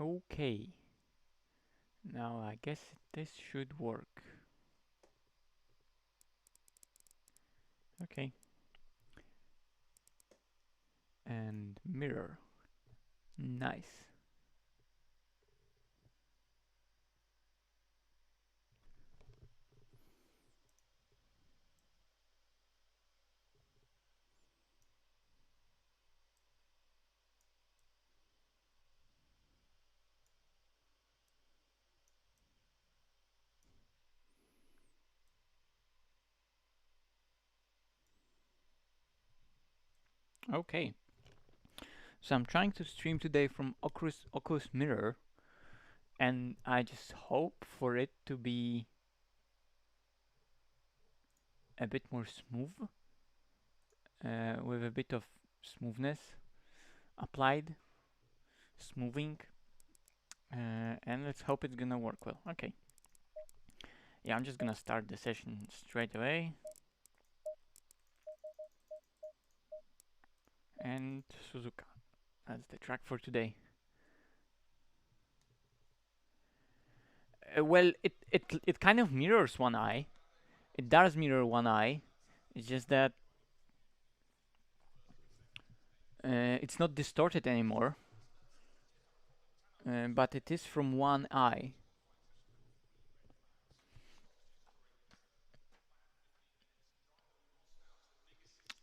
Okay, now I guess this should work. Okay, and mirror. Nice. Okay, so I'm trying to stream today from Oculus Mirror, and I just hope for it to be a bit more smooth, with a bit of smoothness applied, smoothing, and let's hope it's gonna work well. Okay, yeah, I'm just gonna start the session straight away, and Suzuka, that's the track for today. Well, it kind of mirrors one eye. It does mirror one eye. It's just that it's not distorted anymore, but it is from one eye.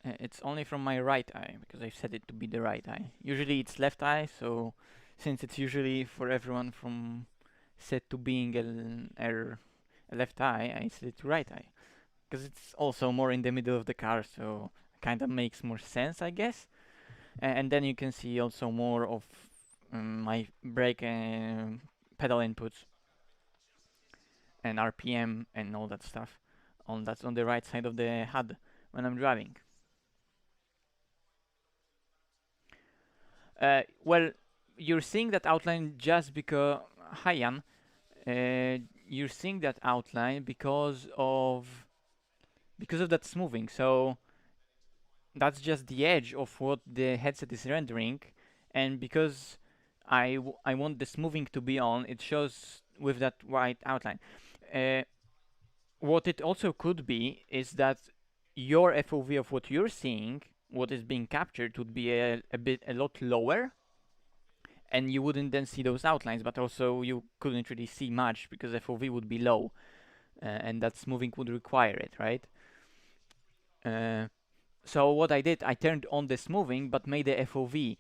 It's only from my right eye because I set it to be the right eye. Usually it's left eye, so since it's usually for everyone from set to being a left eye, I set it to right eye because it's also more in the middle of the car, so kind of makes more sense, I guess. And then you can see also more of my brake pedal inputs and RPM and all that stuff. That's on the right side of the HUD when I'm driving. Well, you're seeing that outline just because hi Jan, you're seeing that outline because of that smoothing. So that's just the edge of what the headset is rendering, and because I want the smoothing to be on, it shows with that white outline. Uh, what it also could be is that your FOV of what you're seeing, what is being captured, would be a lot lower, and you wouldn't then see those outlines, but also you couldn't really see much because FOV would be low, and that smoothing would require it, right? Uh, so what I did, I turned on the smoothing, but made the FOV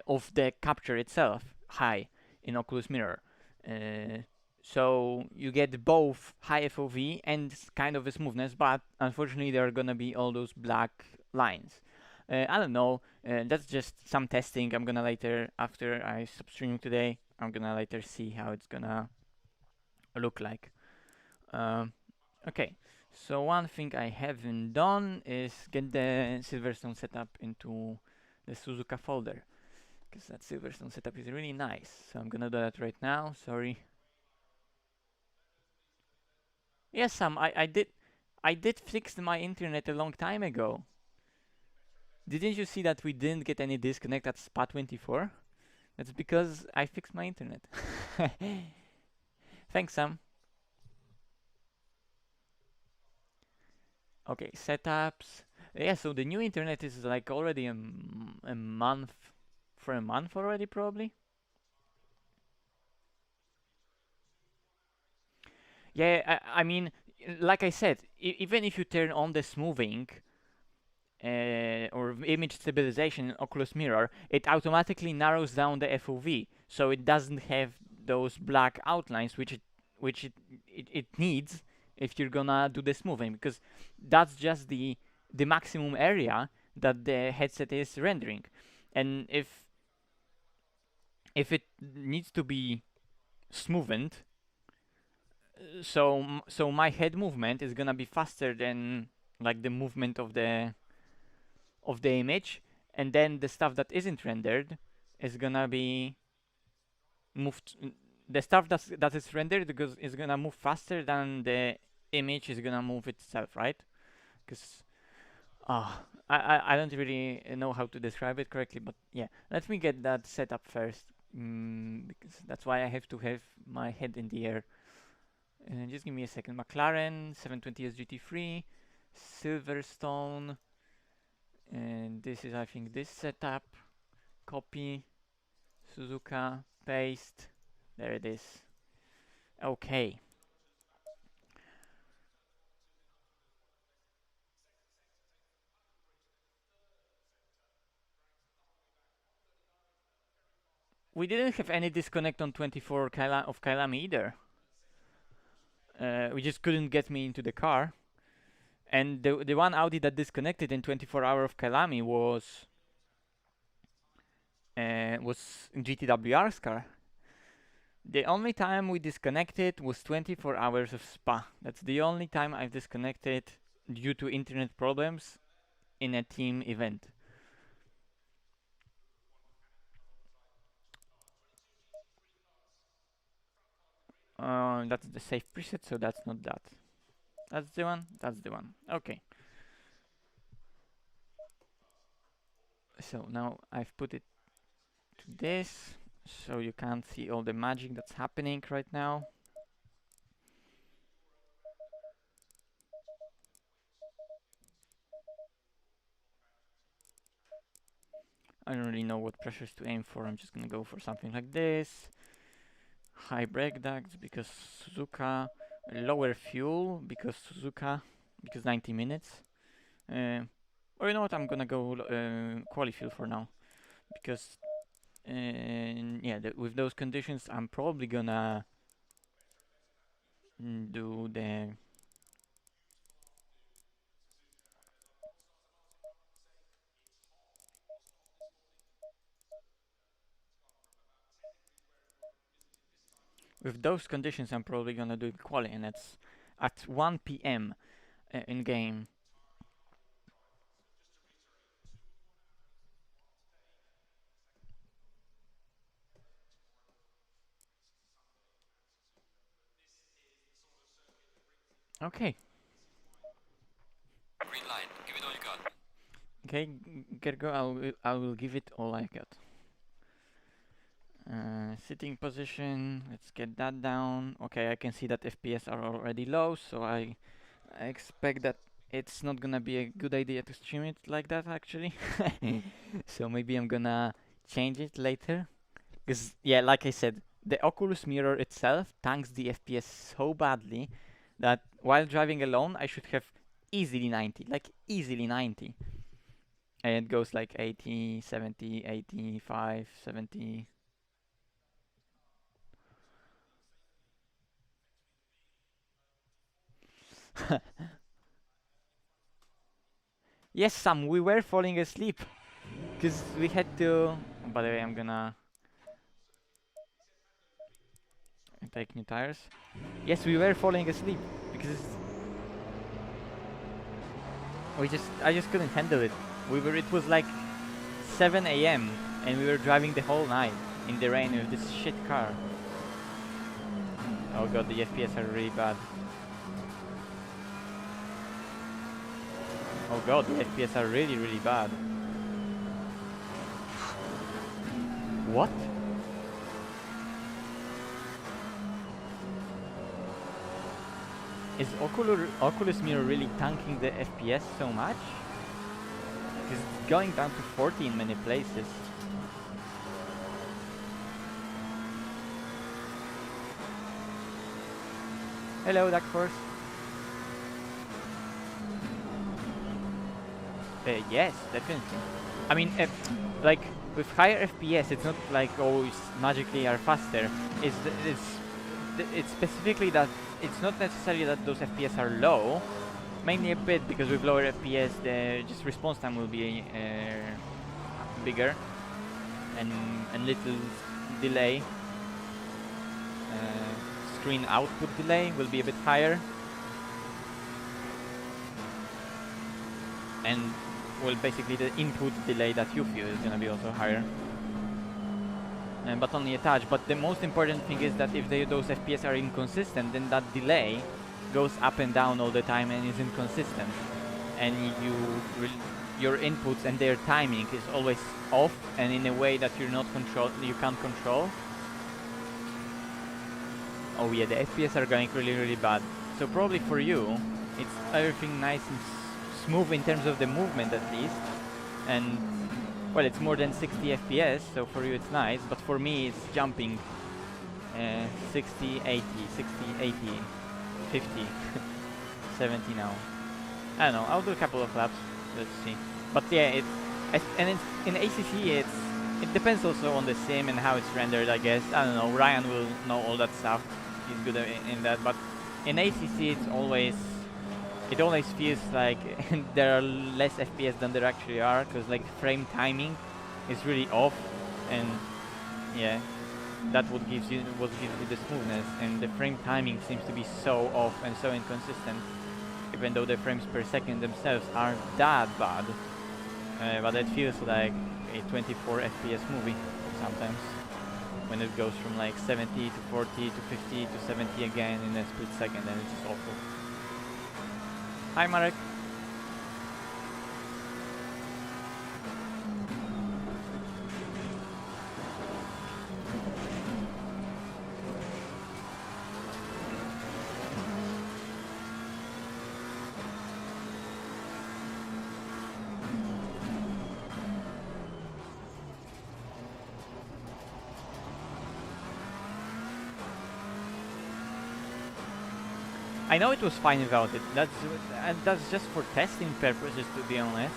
of the capture itself high in Oculus Mirror. Uh, so you get both high FOV and kind of a smoothness, but unfortunately there are gonna be all those black lines. I don't know. That's just some testing. I'm gonna later, after I stop streaming today, I'm gonna later see how it's gonna look like. Um, okay. So one thing I haven't done is get the Silverstone setup into the Suzuka folder, because that Silverstone setup is really nice. So I'm gonna do that right now. Sorry. Yes, Sam. I did fix my internet a long time ago. Didn't you see that we didn't get any disconnect at Spa 24? That's because I fixed my internet. Thanks, Sam. Okay, setups. Yeah, so the new internet is like already a month, for a month already, probably. Yeah, I mean, like I said, even if you turn on the smoothing or image stabilization in Oculus Mirror, it automatically narrows down the FOV, so it doesn't have those black outlines which it needs if you're gonna do the smoothing, because that's just the maximum area that the headset is rendering, and if it needs to be smoothened, so my head movement is gonna be faster than like the movement of the image, and then the stuff that isn't rendered is gonna be moved. The stuff that is rendered because is gonna move faster than the image is gonna move itself, right? Because I don't really know how to describe it correctly, but yeah, let me get that set up first. because that's why I have to have my head in the air. Just give me a second. McLaren 720S GT3, Silverstone, and this is, I think, this setup. Copy, Suzuka, paste. There it is. Okay. We didn't have any disconnect on 24 of Kailami either. We just couldn't get me into the car. And the one Audi that disconnected in 24 hour of Kailami was GTWR's car. The only time we disconnected was 24 hours of Spa. That's the only time I've disconnected due to internet problems in a team event. That's the safe preset, so that's not that. That's the one? That's the one. Okay. So now I've put it to this, so you can't see all the magic that's happening right now. I don't really know what pressures to aim for. I'm just gonna go for something like this. High brake ducts because Suzuka. Lower fuel because Suzuka. Because 90 minutes. Or you know what? I'm gonna go quali fuel for now. Because yeah, with those conditions, I'm probably gonna do the with those conditions, I'm probably gonna do quali, and it's at 1 p.m. In game. Okay. Green light. Give it all you got. Okay, Gergo, I will give it all I got. Sitting position, let's get that down. Okay, I can see that FPS are already low, so I expect that it's not gonna be a good idea to stream it like that actually. So maybe I'm gonna change it later. Because, yeah, like I said, the Oculus mirror itself tanks the FPS so badly that while driving alone, I should have easily 90, like easily 90. And it goes like 80, 70, 85, 70. Yes, Sam, we were falling asleep. Because we had to... By the way, I'm gonna take new tires. Yes, we were falling asleep. Because I just couldn't handle it. It was like 7 a.m. and we were driving the whole night in the rain with this shit car. Oh god, the FPS are really bad. Oh god, the FPS are really, really bad. What? Is Oculus Mirror really tanking the FPS so much? It's going down to 40 in many places. Hello, Gforce. Yes, definitely. I mean, like with higher FPS, it's not like it's magically are faster. It's specifically that it's not necessarily that those FPS are low. Mainly a bit because with lower FPS, the just response time will be bigger and little delay. Screen output delay will be a bit higher. And well, basically the input delay that you feel is gonna be also higher. But only a touch. But the most important thing is that if those FPS are inconsistent, then that delay goes up and down all the time and is inconsistent. And your inputs and their timing is always off and in a way that you can't control. Oh yeah, the FPS are going really bad. So probably for you, it's everything nice and smooth in terms of the movement at least. And well, it's more than 60 FPS, so for you it's nice. But for me, it's jumping 60, 80, 60, 80, 50, 70 now. I don't know. I'll do a couple of laps. Let's see. But yeah, in ACC, it depends also on the sim and how it's rendered. I guess I don't know. Ryan will know all that stuff. He's good in that. But in ACC, it always feels like there are less FPS than there actually are, because like frame timing is really off, and yeah, that what gives you the smoothness, and the frame timing seems to be so off and so inconsistent, even though the frames per second themselves aren't that bad. But it feels like a 24 FPS movie sometimes, when it goes from like 70 to 40 to 50 to 70 again in a split second, and it's just awful. Hi Marek. I know it was fine without it. That's just for testing purposes, to be honest.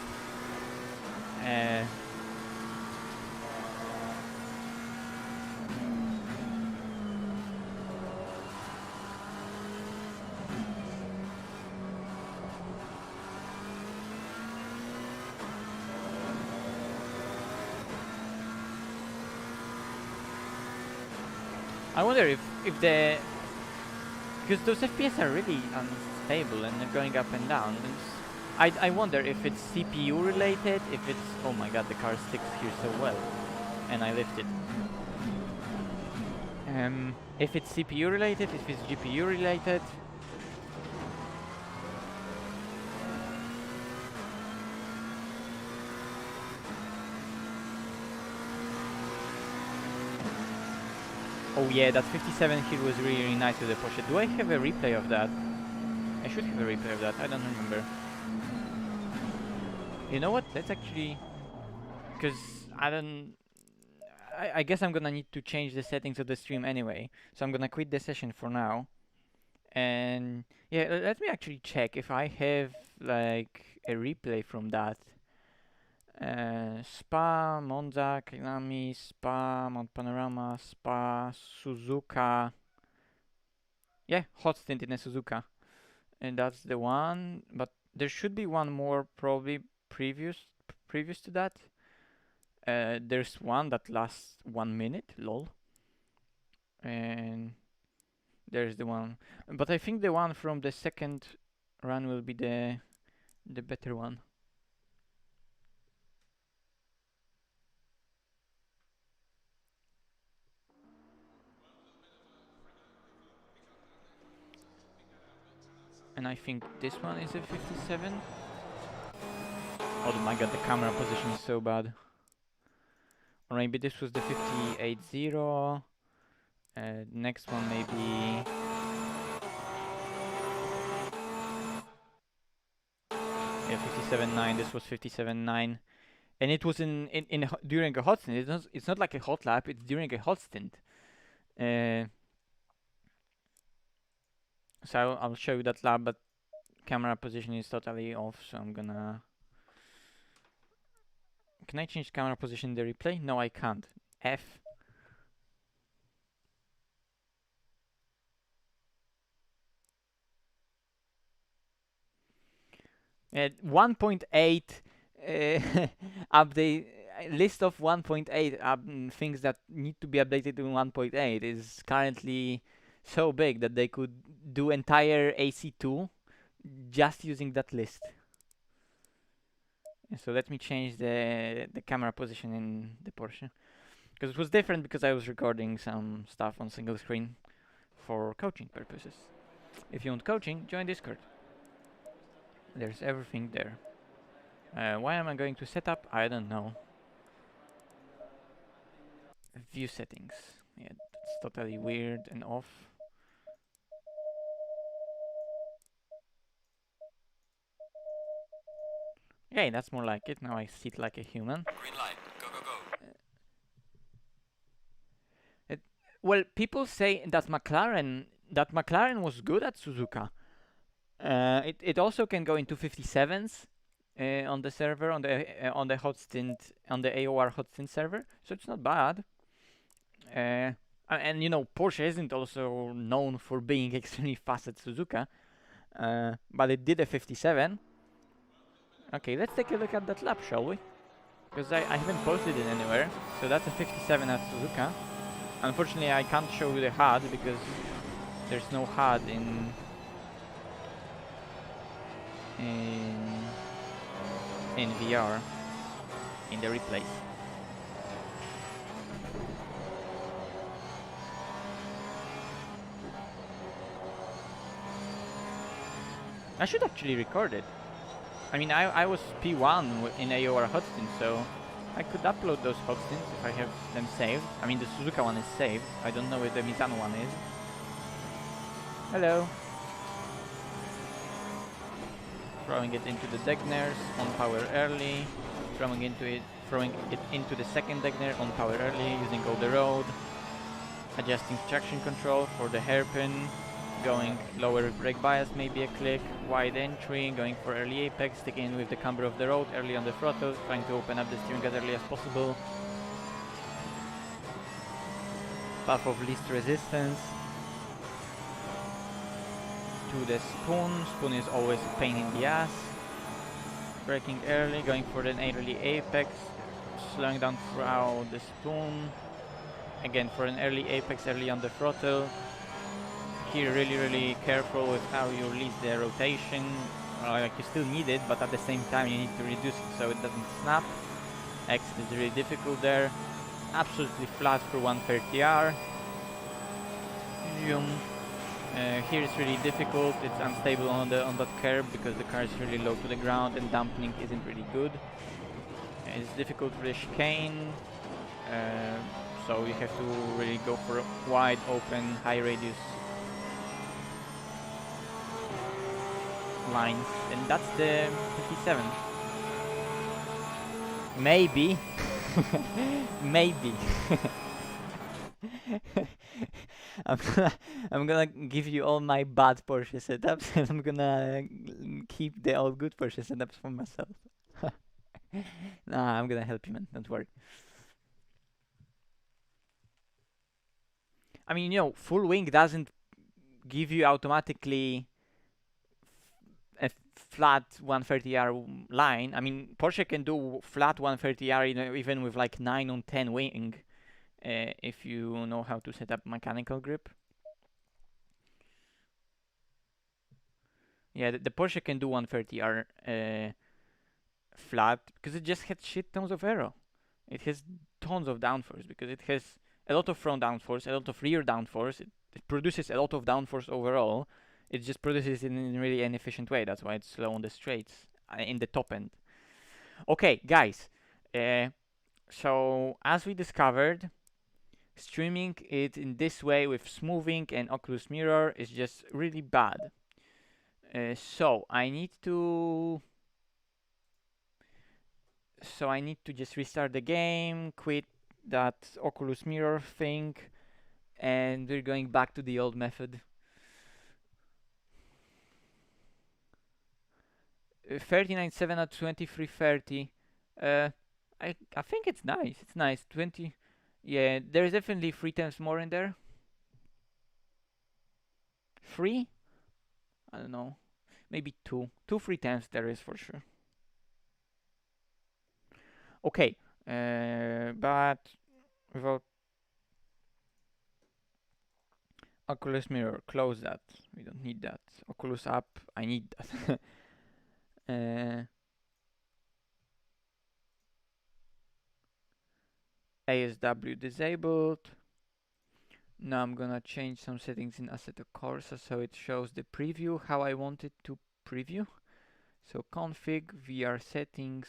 I wonder if the because those FPS are really unstable and they're going up and down. I wonder if it's CPU related, if it's... Oh my god, the car sticks here so well. And I lift it. If it's CPU related, if it's GPU related. Oh yeah, that 57 here was really nice with the Porsche. Do I have a replay of that? I should have a replay of that, I don't remember. You know what, let's actually... Because I guess I'm gonna need to change the settings of the stream anyway. So I'm gonna quit the session for now. And yeah, let me actually check if I have like a replay from that. Spa, Monza, Kailami, Spa, Mount Panorama, Spa, Suzuka. Yeah, hot stint in a Suzuka. And that's the one, but there should be one more probably previous to that. There's one that lasts 1 minute, lol. And there's the one, but I think the one from the second run will be the better one. And I think this one is a 57. Oh my god, the camera position is so bad. Or maybe this was the 58.0. Next one maybe... Yeah, 57.9. This was 57.9. And it was during a hot stint. It's not like a hot lap, it's during a hot stint. So I'll show you that lap, but camera position is totally off, so I'm gonna... Can I change camera position in the replay? No, I can't. F. 1.8 update list of 1.8 things that need to be updated in 1.8 is currently so big that they could do entire AC2 just using that list. And so let me change the camera position in the Porsche, because it was different because I was recording some stuff on single screen for coaching purposes. If you want coaching, join Discord. There's everything there. Why am I going to setup? I don't know. View settings. Yeah, that's totally weird and off. Okay, that's more like it. Now I sit like a human. Green light. Go, go, go. It, well, people say that McLaren was good at Suzuka. It also can go into 57s on the server on the hot stint on the AOR hot stint server, so it's not bad. And you know, Porsche isn't also known for being extremely fast at Suzuka, but it did a 57. Okay, let's take a look at that lap, shall we? Because I haven't posted it anywhere, so that's a 57 at Suzuka. Unfortunately, I can't show you the HUD because there's no HUD in in VR in the replays. I should actually record it. I mean, I was P1 in AOR hotstint, so I could upload those hotstints if I have them saved. I mean, the Suzuka one is saved. I don't know if the Mizano one is. Hello. Throwing it into the Degner's on power early. Throwing it into the second Degner on power early using all the road. Adjusting traction control for the hairpin. Going lower brake bias, maybe a click, wide entry, going for early apex, sticking with the camber of the road, early on the throttle, trying to open up the steering as early as possible. Path of least resistance. To the spoon. Spoon is always a pain in the ass. Braking early, going for an early apex, slowing down throughout the spoon. Again for an early apex, early on the throttle. Here really careful with how you release the rotation. Like you still need it, but at the same time you need to reduce it so it doesn't snap. Exit is really difficult there. Absolutely flat for 130R. Here it's really difficult. It's unstable on that curb because the car is really low to the ground and dampening isn't really good. It's difficult for the chicane. So you have to really go for wide open, high radius lines, and that's the 57. Maybe. Maybe. I'm gonna give you all my bad Porsche setups, and I'm gonna keep the all good Porsche setups for myself. Nah, I'm gonna help you, man. Don't worry. I mean, you know, full wing doesn't give you automatically a flat 130R line. I mean, Porsche can do flat 130R, you know, even with like 9 on 10 wing, if you know how to set up mechanical grip. Yeah, the Porsche can do 130R flat because it just has shit tons of aero. It has tons of downforce because it has a lot of front downforce, a lot of rear downforce. It produces a lot of downforce overall. It just produces it in a really inefficient way. That's why it's slow on the straights in the top end. Okay, guys. So as we discovered, streaming it in this way with smoothing and Oculus Mirror is just really bad. So I need to just restart the game, quit that Oculus Mirror thing, and we're going back to the old method. 39.7 at 23.30. I think it's nice. It's nice. 20. Yeah, there's definitely 3 times more in there. 3? I don't know. Maybe 2. 3 times there is for sure. Okay. But without Oculus Mirror, close that. We don't need that. Oculus app, I need that. ASW disabled. Now I'm gonna change some settings in Assetto Corsa so it shows the preview how I want it to preview. So config VR settings,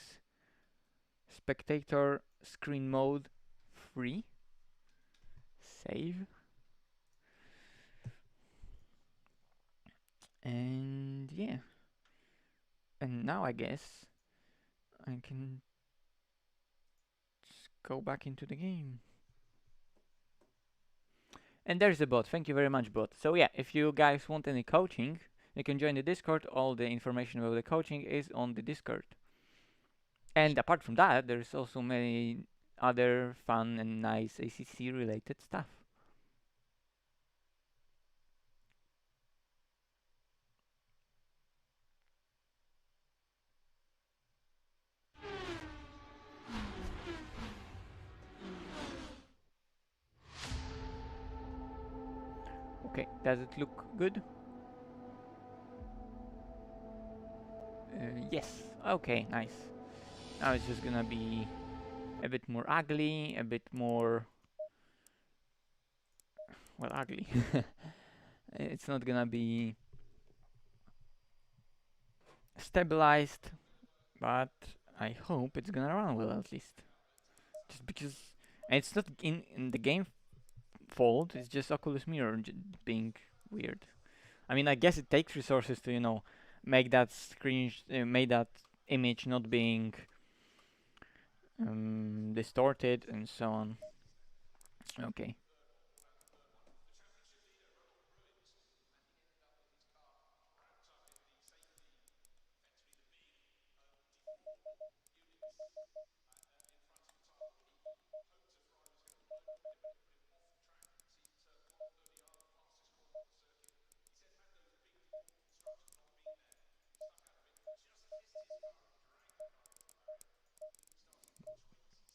spectator screen mode free, save, and yeah. And now I guess I can just go back into the game. And there's the bot. Thank you very much, bot. So yeah, if you guys want any coaching, you can join the Discord. All the information about the coaching is on the Discord. And apart from that, there's also many other fun and nice ACC related stuff. Okay, does it look good? Yes. Okay, nice. Now it's just gonna be a bit more ugly, a bit more, well, ugly. It's not gonna be stabilized, but I hope it's gonna run well at least. Just because, and it's not in the game fault. It's just Oculus Mirror being weird. I mean, I guess it takes resources to make that make that image not being distorted and so on. Okay.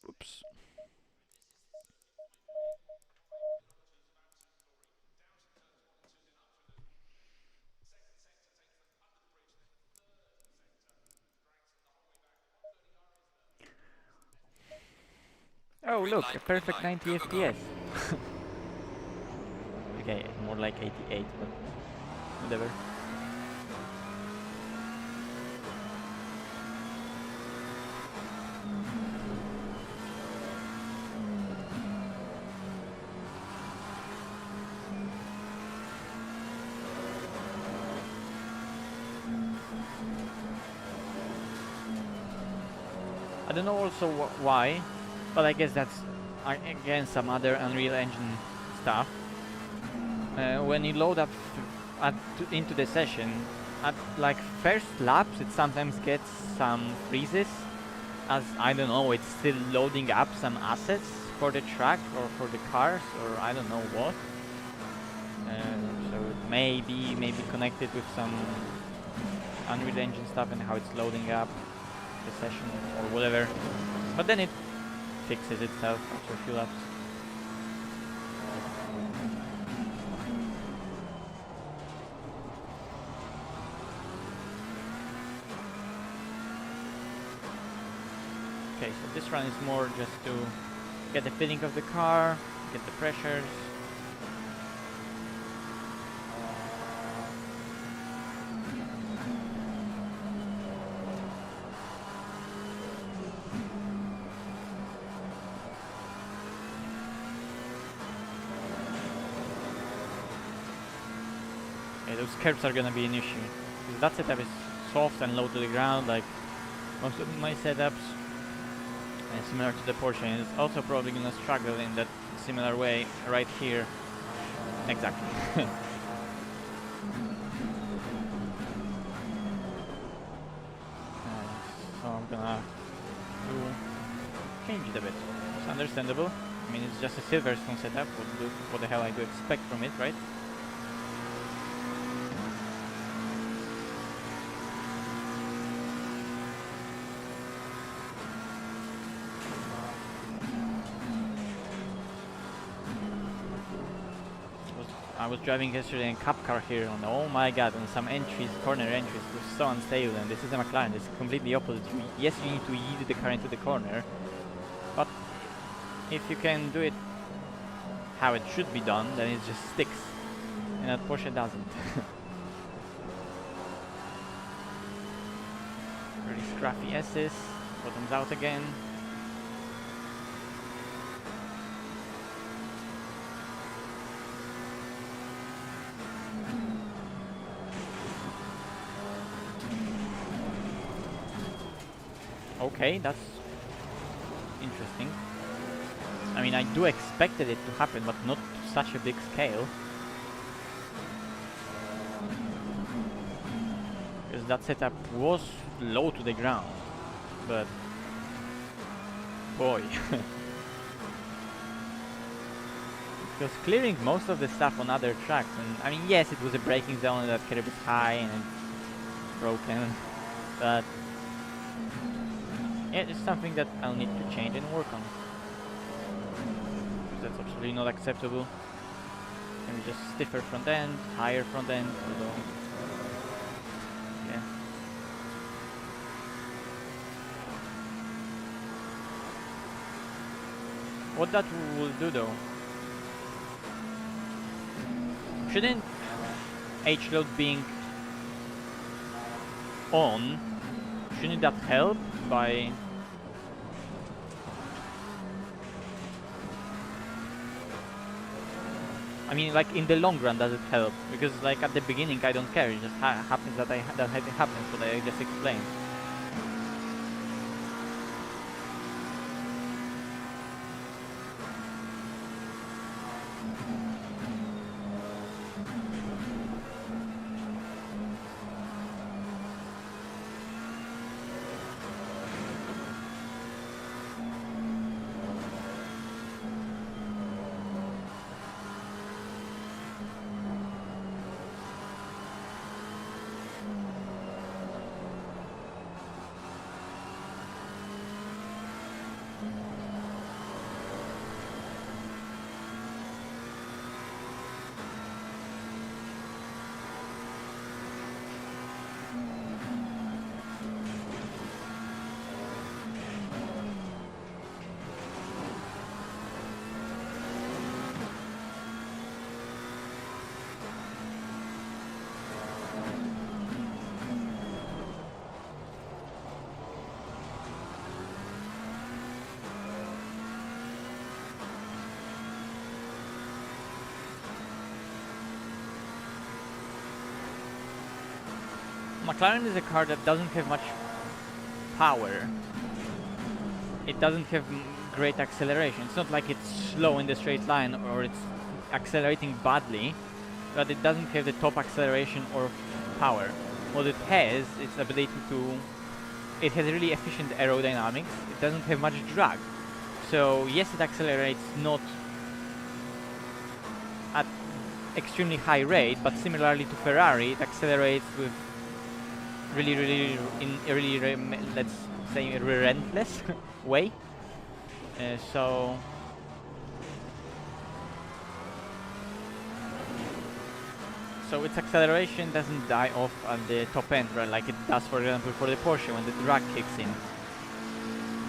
Oops. Oh, look, a perfect 90 FPS. Okay, more like 88, but whatever. I don't know also why, but I guess that's again some other Unreal Engine stuff. When you load up into the session, at like first laps, it sometimes gets some freezes, as I don't know, it's still loading up some assets for the track or for the cars or I don't know what. So it may be connected with some Unreal Engine stuff and how it's loading up the session or whatever. But then it fixes itself after a few laps. Okay, so this run is more just to get the feeling of the car, get the pressures. Okay, those curves are gonna be an issue. Because that setup is soft and low to the ground, like most of my setups. And similar to the Porsche, and it's also probably gonna struggle in that similar way right here. Exactly. So I'm gonna change it a bit. It's understandable. I mean, it's just a Silverstone setup. What the hell I do expect from it, right? I was driving yesterday in Cup car here on, oh my god, on some entries, corner entries, it was so unstable, and this is a McLaren, it's completely opposite. Yes, you need to yield the car into the corner, but if you can do it how it should be done, then it just sticks, and that Porsche doesn't. Really scruffy S's. Bottoms out again. Okay, that's interesting. I mean, I do expected it to happen, but not to such a big scale. Because that setup was low to the ground, but boy. It was clearing most of the stuff on other tracks, and I mean, yes, it was a braking zone that curb is high and it's broken, but yeah, it's something that I'll need to change and work on. That's absolutely not acceptable. Maybe just stiffer front end, higher front end, although yeah. What that will do though, shouldn't H-load being on, shouldn't that help by... I mean, like in the long run, does it help? Because like at the beginning, I don't care. It just happens that it happens. What I just explained. McLaren is a car that doesn't have much power. It doesn't have great acceleration. It's not like it's slow in the straight line or it's accelerating badly, but it doesn't have the top acceleration or power. What it has is ability to... It has really efficient aerodynamics. It doesn't have much drag. So yes, it accelerates not at extremely high rate, but similarly to Ferrari, it accelerates with really in a really let's say relentless way. So its acceleration doesn't die off at the top end, right? Like it does, for example, for the Porsche when the drag kicks in.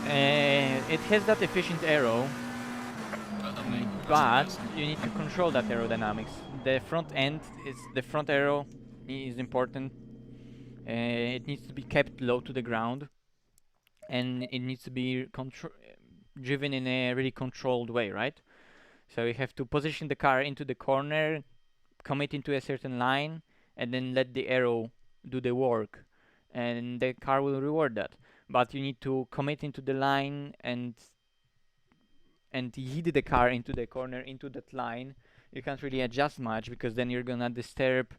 It has that efficient aero, but you need to control that aerodynamics. The front aero is important. It needs to be kept low to the ground, and it needs to be driven in a really controlled way, right? So you have to position the car into the corner, commit into a certain line, and then let the aero do the work, and the car will reward that. But you need to commit into the line and hit the car into the corner, into that line. You can't really adjust much because then you're gonna disturb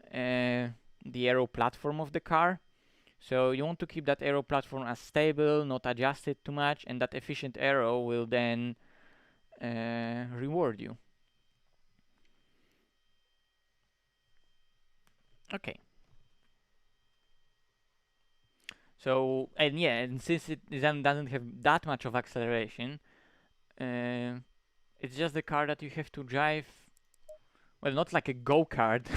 the aero platform of the car. So you want to keep that aero platform as stable, not adjust it too much, and that efficient aero will then reward you. Okay. So, and yeah, and since it doesn't have that much of acceleration, it's just a car that you have to drive, well, not like a go-kart,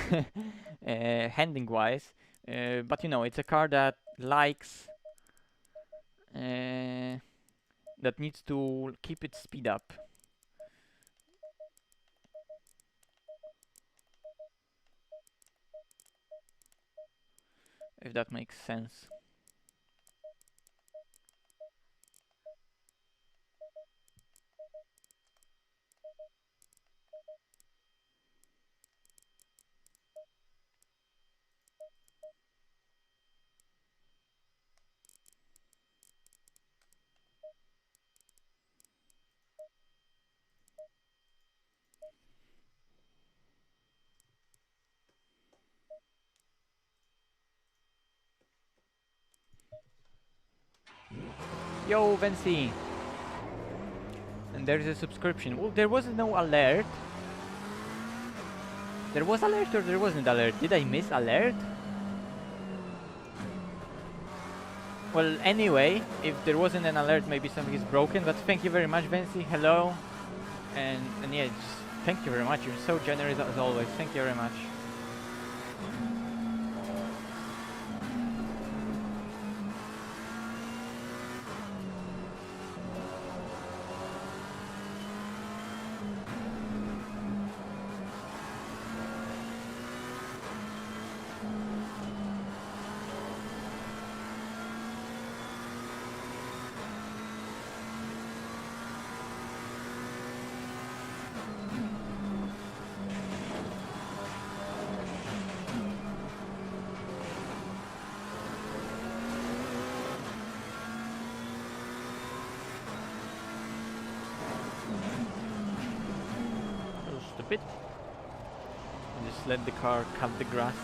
handling-wise, but you know, it's a car that likes, that needs to keep its speed up. If that makes sense. Yo, Vency. And there's a subscription. Well, there was no alert. There was alert or there wasn't alert? Did I miss alert? Well, anyway, if there wasn't an alert, maybe something is broken. But thank you very much, Vency. Hello. And yeah, just thank you very much. You're so generous as always. Thank you very much. Stupid. Just let the car cut the grass.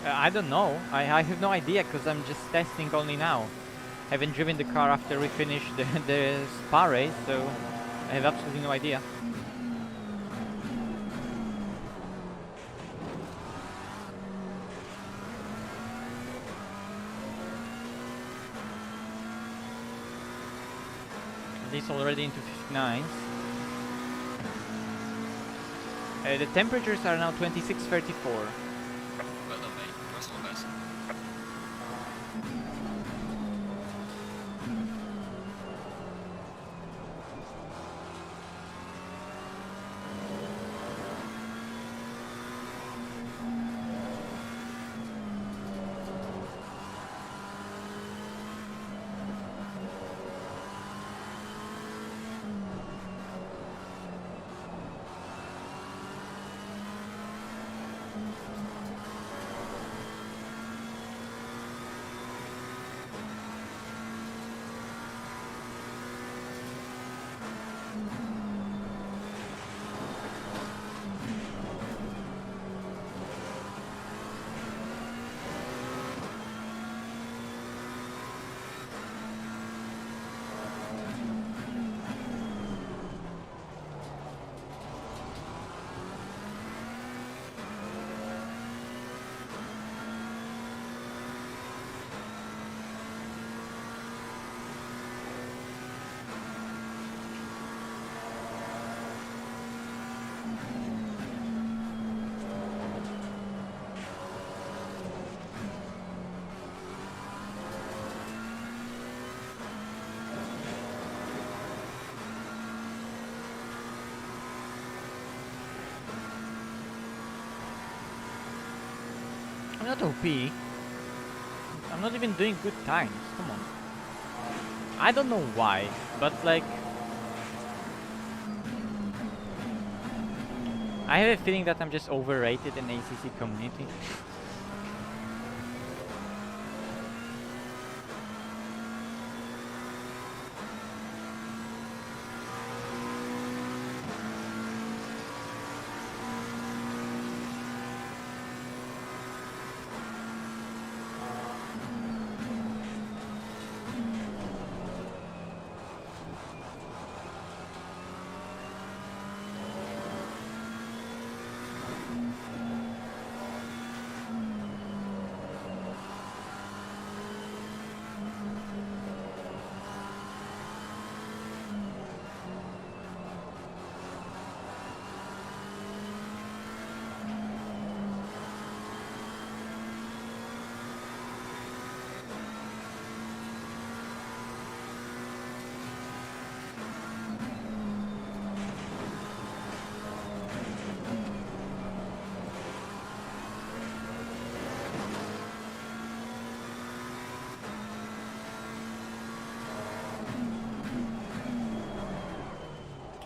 I don't know. I have no idea because I'm just testing only now. I haven't driven the car after we finished the Spa race, so I have absolutely no idea. This already into 59. The temperatures are now 26:34. I'm not OP. I'm not even doing good times. Come on. I don't know why, but like, I have a feeling that I'm just overrated in ACC community.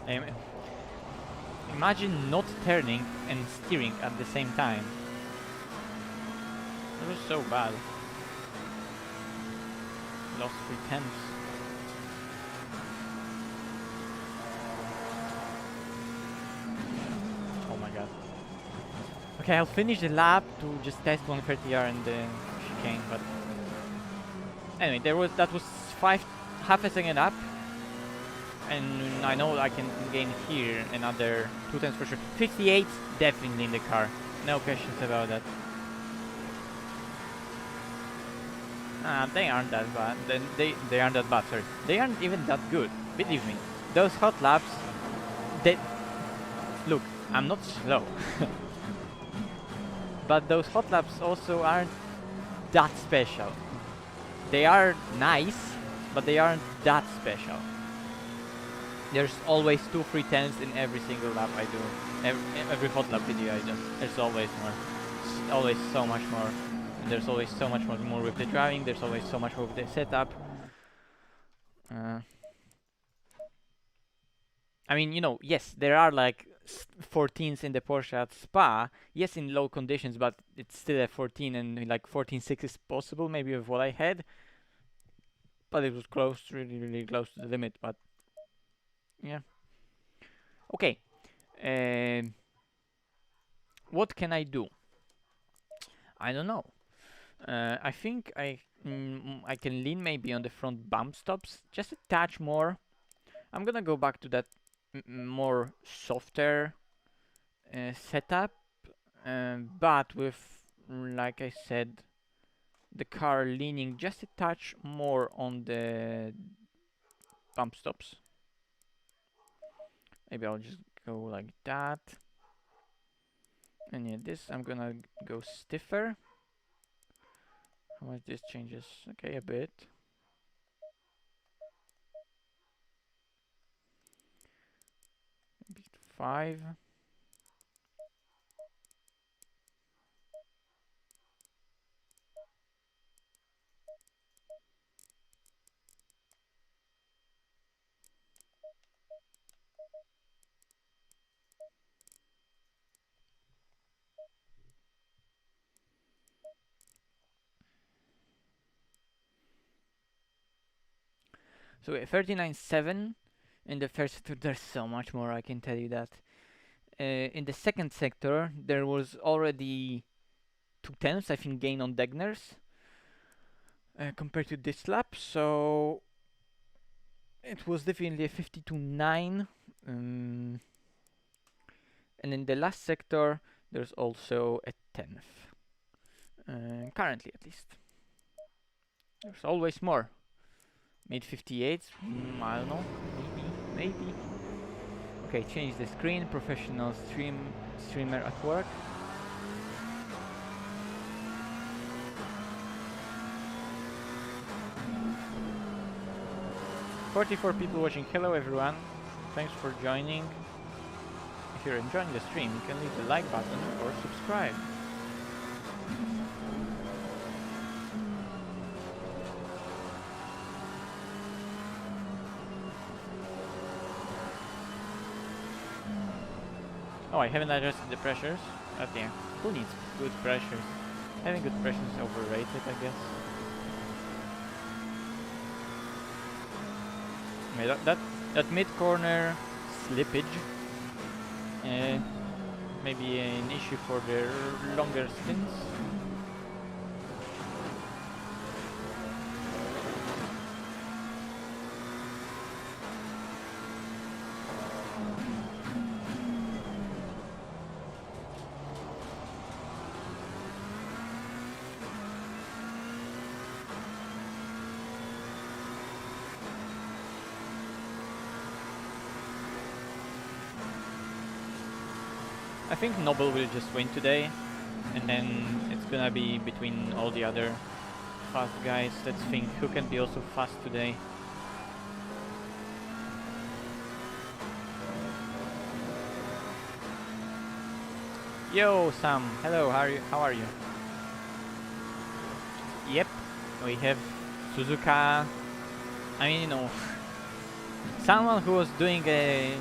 Um, Imagine not turning and steering at the same time. That was so bad. Lost 3/10. Oh my god. Okay, I'll finish the lap to just test 130R and the chicane, but anyway, that was half a second up, and I know I can gain here another 2 tenths for sure. 58 definitely in the car, no questions about that. They aren't that bad. They aren't that bad. Sorry, they aren't even that good. Believe me, those hot laps. They look. I'm not slow, but those hot laps also aren't that special. They are nice, but they aren't that special. There's always 2 3/10 in every single lap I do. Every hot lap video I do. There's always more. Always so much more. And there's always so much more with the driving. There's always so much more with the setup. I mean, you know, yes, there are like 14s in the Porsche at Spa. Yes, in low conditions, but it's still a 14, and like 14.6 is possible, maybe with what I had. But it was close, really close to the limit. But yeah. Okay. What can I do? I don't know. I think I can lean maybe on the front bump stops just a touch more. I'm gonna go back to that more softer setup, but with, like I said, the car leaning just a touch more on the bump stops. Maybe I'll just go like that. And yeah, this I'm gonna go stiffer. How much this changes? Okay, a bit. Maybe 5. So 39.7 in the first sector. There's so much more, I can tell you that. In the second sector, there was already 2/10, I think, gain on Degners compared to this lap. So it was definitely a 52.9. And in the last sector, there's also a 10th. Currently, at least. There's always more. Mid 58s, I don't know, maybe. Okay, change the screen. Professional streamer at work. "44 people watching. Hello everyone. Thanks for joining. If you're enjoying the stream, you can leave the like button or subscribe. I haven't adjusted the pressures. But yeah, who needs good pressures? Having good pressures is overrated, I guess. Yeah, that mid corner slippage maybe an issue for the longer stints. I think Noble will just win today, and then it's gonna be between all the other fast guys. Let's think who can be also fast today. Yo, Sam. Hello. How are you? Yep. We have Suzuka. I mean, you know, someone who was doing a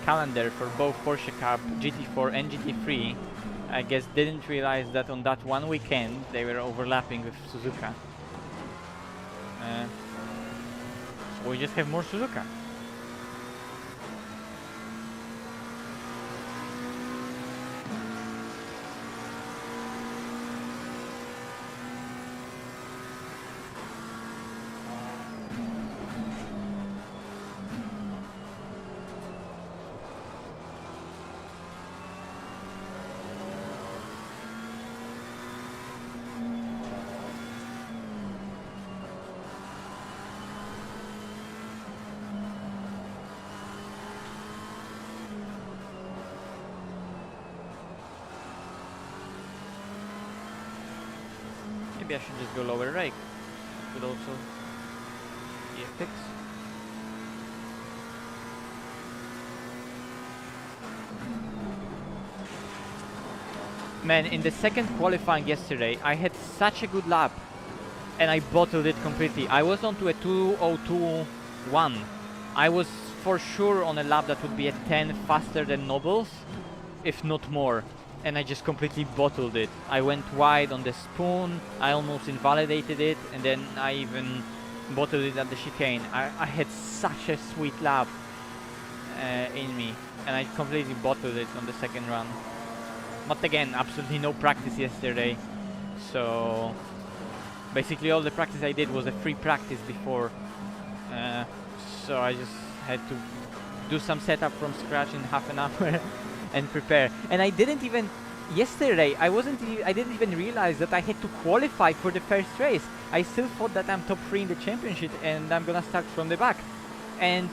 calendar for both Porsche Cup, GT4 and GT3, I guess didn't realize that on that one weekend they were overlapping with Suzuka. So we just have more Suzuka. Maybe I should just go lower rake. Could also be a fix. Man, in the second qualifying yesterday, I had such a good lap, and I bottled it completely. I was onto a 2:02.1. I was for sure on a lap that would be a 10 faster than Noble's, if not more. And I just completely bottled it. I went wide on the spoon, I almost invalidated it, and then I even bottled it at the chicane. I had such a sweet lap in me, and I completely bottled it on the second run. But again, absolutely no practice yesterday, so basically all the practice I did was a free practice before, so I just had to do some setup from scratch in half an hour and prepare. And I didn't even yesterday. I didn't even realize that I had to qualify for the first race. I still thought that I'm top 3 in the championship and I'm gonna start from the back. And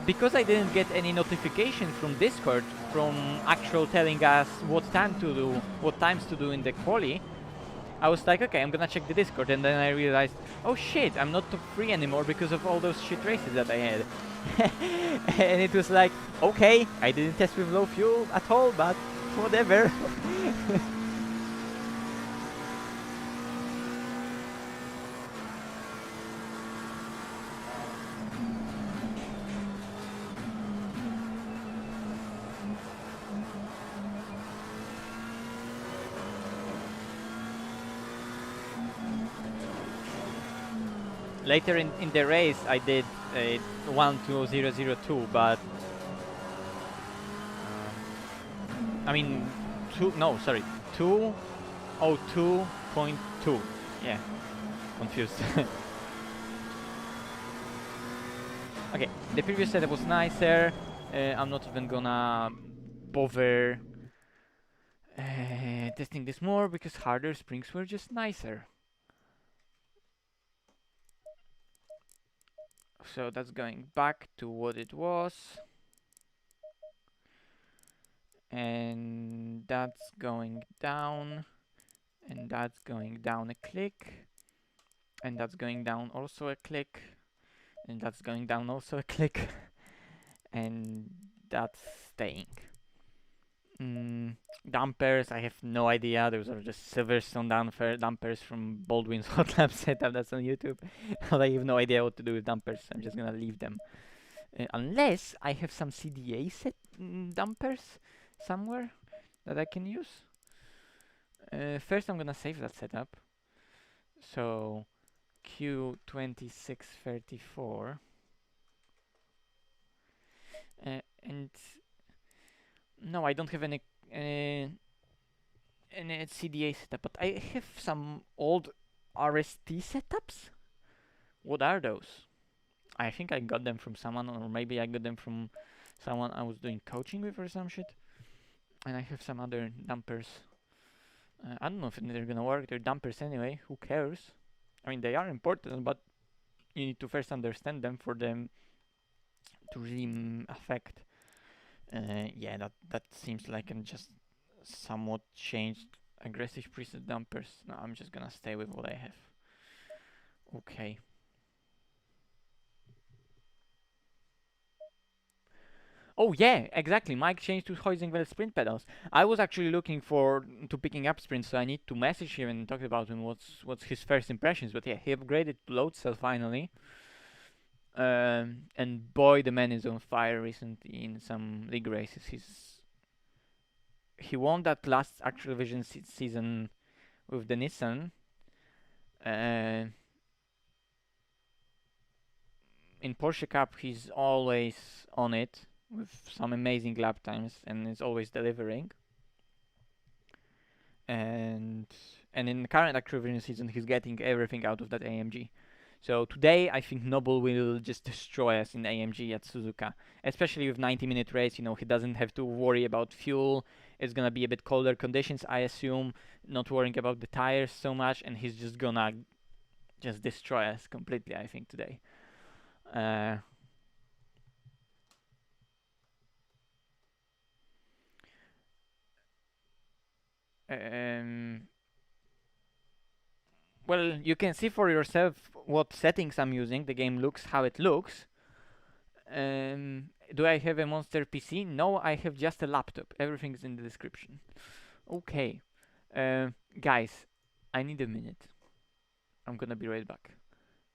because I didn't get any notification from Discord from actual telling us what times to do in the quali, I was like, okay, I'm gonna check the Discord, and then I realized, oh shit, I'm not top 3 anymore because of all those shit races that I had. And it was like, okay, I didn't test with low fuel at all, but whatever. Later in the race, I did a 1:20.02, but I mean, 2:02.2. Yeah, confused. Okay, the previous setup was nicer. I'm not even gonna bother testing this more because harder springs were just nicer. So that's going back to what it was. And that's going down. And that's going down a click. And that's going down also a click. And that's going down also a click. And that's staying. Dampers, I have no idea. Those are just Silverstone dampers from Baldwin's Hot Lap setup that's on YouTube. I have no idea what to do with dampers. I'm just gonna leave them. Unless I have some CDA dampers somewhere that I can use. First, I'm gonna save that setup. So Q2634, and no, I don't have uh, any CDA setup, but I have some old RST setups. What are those? I think I got them from someone, or maybe I got them from someone I was doing coaching with or some shit. And I have some other dampers. I don't know if they're gonna work. They're dampers anyway. Who cares? I mean, they are important, but you need to first understand them for them to really affect. Yeah, that seems like an just somewhat changed aggressive preset dampers. No, I'm just gonna stay with what I have. Okay. Oh yeah, exactly. Mike changed to Huizenfeld sprint pedals. I was actually looking for to picking up sprints, so I need to message him and talk about him. What's his first impressions? But yeah, he upgraded to load cell finally. And boy, the man is on fire recently in some league races. He won that last actual vision season with the Nissan. Uh, in Porsche Cup, he's always on it with some amazing lap times and is always delivering. And in the current actual vision season, he's getting everything out of that AMG. So today, I think Noble will just destroy us in AMG at Suzuka, especially with 90-minute race. You know, he doesn't have to worry about fuel. It's gonna be a bit colder conditions, I assume. Not worrying about the tires so much, and he's just gonna just destroy us completely. I think today. Uh, um, well, you can see for yourself what settings I'm using. The game looks how it looks. Do I have a monster PC? No, I have just a laptop. Everything is in the description. Okay. Guys, I need a minute. I'm gonna be right back.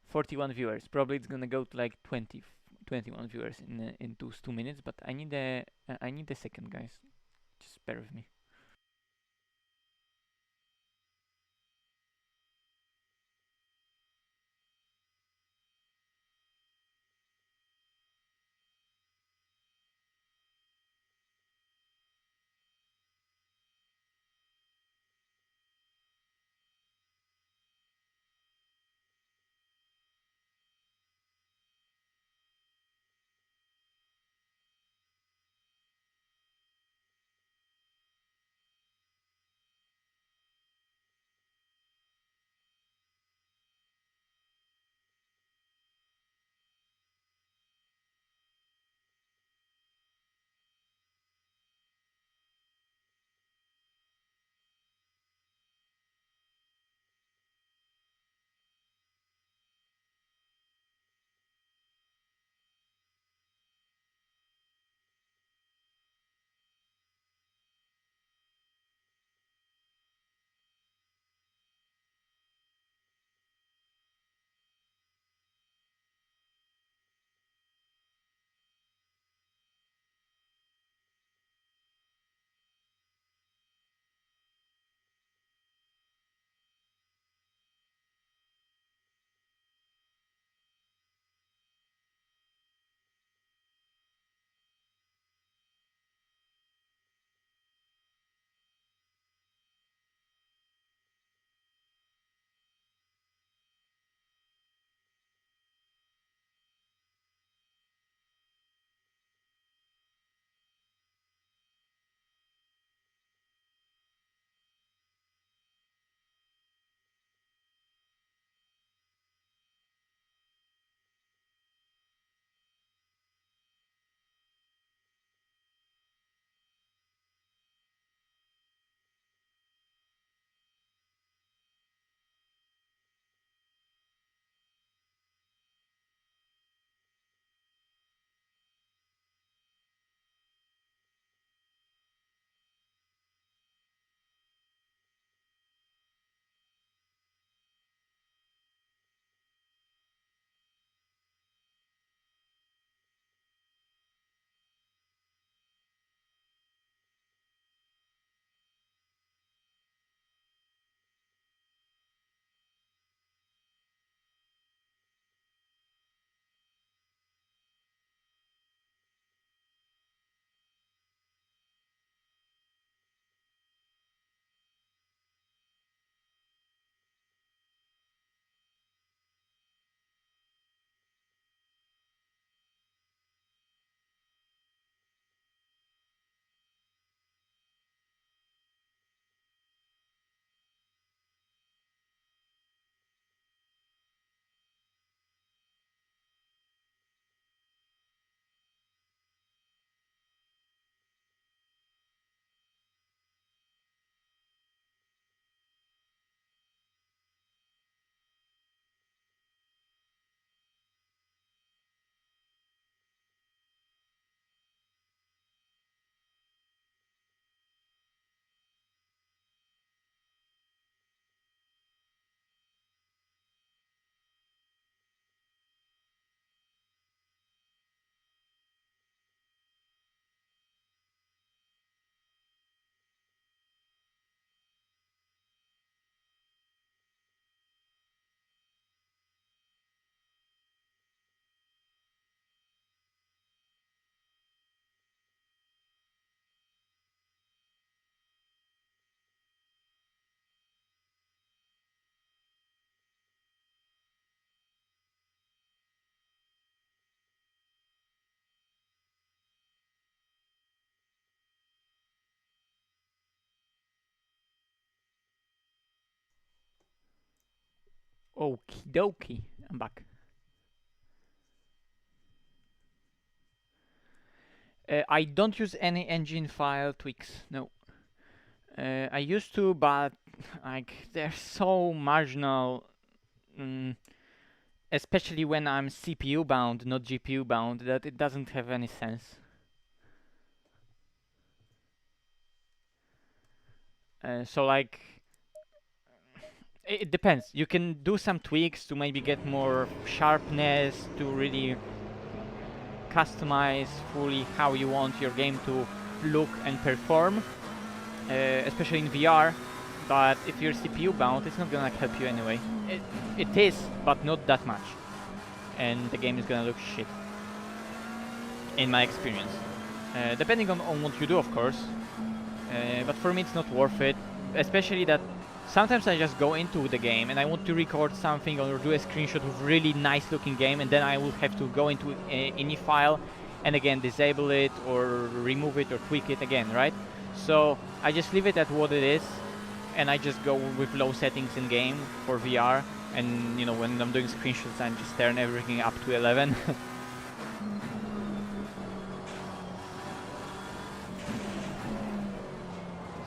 41 viewers. Probably it's gonna go to like 21 viewers in 2 minutes, but I need a second, guys. Just bear with me. Okie dokie, I'm back. I don't use any engine file tweaks, no. I used to, but like they're so marginal, especially when I'm CPU bound, not GPU bound, that it doesn't have any sense. So like, it depends. You can do some tweaks to maybe get more sharpness, to really customize fully how you want your game to look and perform, especially in VR. But if you're CPU bound, it's not gonna help you anyway. It is, but not that much. And the game is gonna look shit, in my experience. Depending on what you do, of course. But for me, it's not worth it. Especially that sometimes I just go into the game and I want to record something or do a screenshot of really nice looking game, and then I will have to go into any file and again disable it or remove it or tweak it again, right? So I just leave it at what it is, and I just go with low settings in game for VR. And you know, when I'm doing screenshots, I just turn everything up to 11.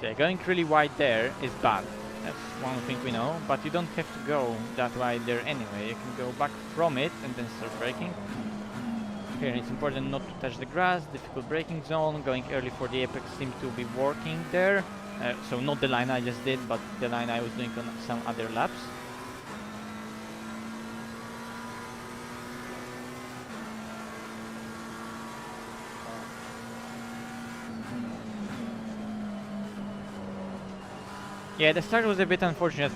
So going really wide there is bad. That's one thing we know, but you don't have to go that wide there anyway. You can go back from it and then start braking. Here it's important not to touch the grass, difficult braking zone. Going early for the apex seems to be working there. So not the line I just did, but the line I was doing on some other laps. Yeah, the start was a bit unfortunate.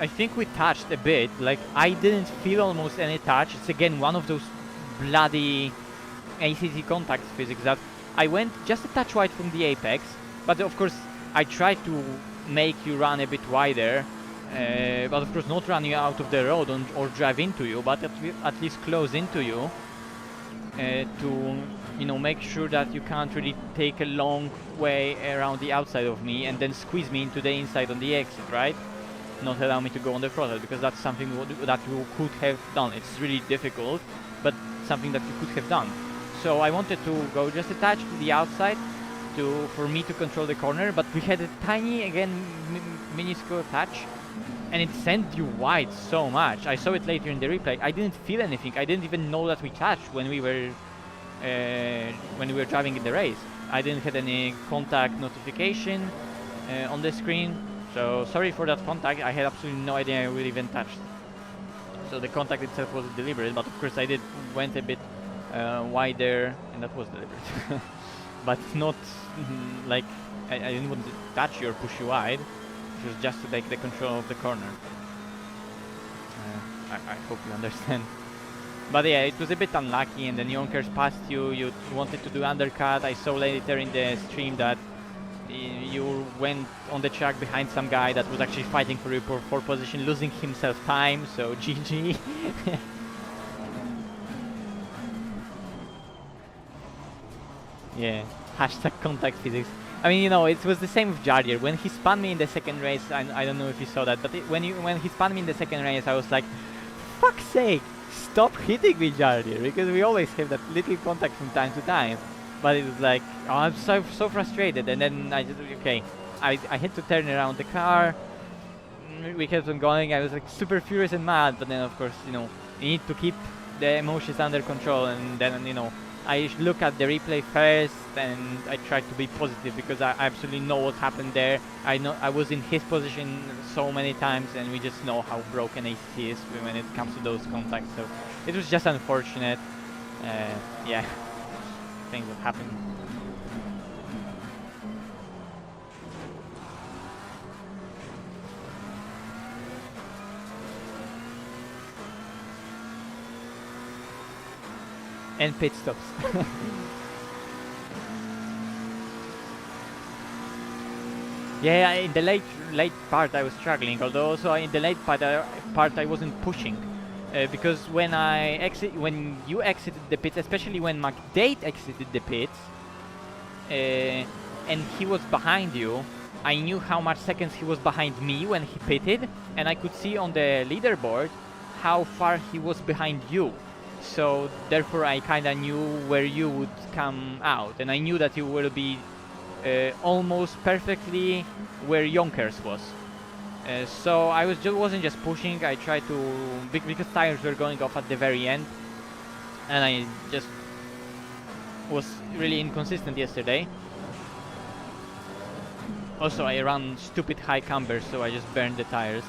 I think we touched a bit, like I didn't feel almost any touch. It's again one of those bloody ACC contact physics that I went just a touch wide from the apex, but of course I tried to make you run a bit wider, but of course not run you out of the road or drive into you, but at least close into you, to, you know, make sure that you can't really take a long way around the outside of me and then squeeze me into the inside on the exit, right? Not allow me to go on the throttle, because that's something that you could have done. It's really difficult, but something that you could have done. So I wanted to go just a touch to the outside for me to control the corner, but we had a tiny, again, minuscule touch, and it sent you wide so much. I saw it later in the replay. I didn't feel anything. I didn't even know that we touched when we were driving in the race. I didn't have any contact notification on the screen. So sorry for that contact. I had absolutely no idea we even touched. So the contact itself was deliberate, but of course I went a bit wider, and that was deliberate. But not like I didn't want to touch you or push you wide. It was just to take the control of the corner. I hope you understand. But yeah, it was a bit unlucky, and then Yonkers passed you. You wanted to do undercut. I saw later in the stream that you went on the track behind some guy that was actually fighting for your fourth position, losing himself time, so GG. Yeah, hashtag contact physics. I mean, you know, it was the same with Jardier. When he spun me in the second race, I don't know if you saw that, but when he spun me in the second race, I was like, fuck's sake, stop hitting me, Jardier, because we always have that little contact from time to time. But it was like, oh, I'm so frustrated, and then I just, okay, I had to turn around the car. We kept on going. I was like super furious and mad, but then of course, you know, you need to keep the emotions under control, and then, you know, I look at the replay first, and I try to be positive, because I absolutely know what happened there. I know I was in his position so many times, and we just know how broken ACC is when it comes to those contacts. So it was just unfortunate. Yeah, things that happen. And pit stops. Yeah, in the late part I was struggling, although also in the late part I wasn't pushing, because when you exited the pits, especially when McDate exited the pits, and he was behind you, I knew how much seconds he was behind me when he pitted, and I could see on the leaderboard how far he was behind you. So therefore I kinda knew where you would come out, and I knew that you will be almost perfectly where Yonkers was. So I wasn't just pushing. I tried to because tires were going off at the very end, and I just was really inconsistent yesterday. Also, I ran stupid high cambers, so I just burned the tires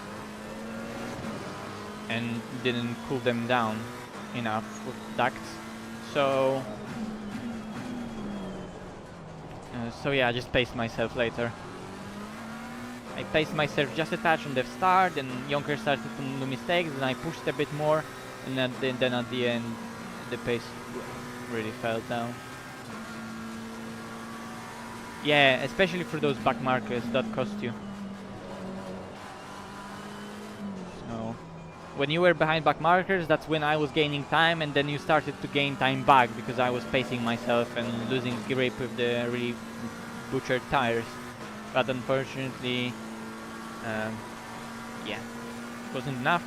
and didn't cool them down enough with ducts. So yeah, I just paced myself later. I paced myself just a touch on the start, and Jonker started to do mistakes, and I pushed a bit more, and then at the end, the pace really fell down. Yeah, especially for those back markers that cost you. So, when you were behind back markers, that's when I was gaining time, and then you started to gain time back because I was pacing myself and losing grip with the really butchered tires. But unfortunately, yeah, it wasn't enough.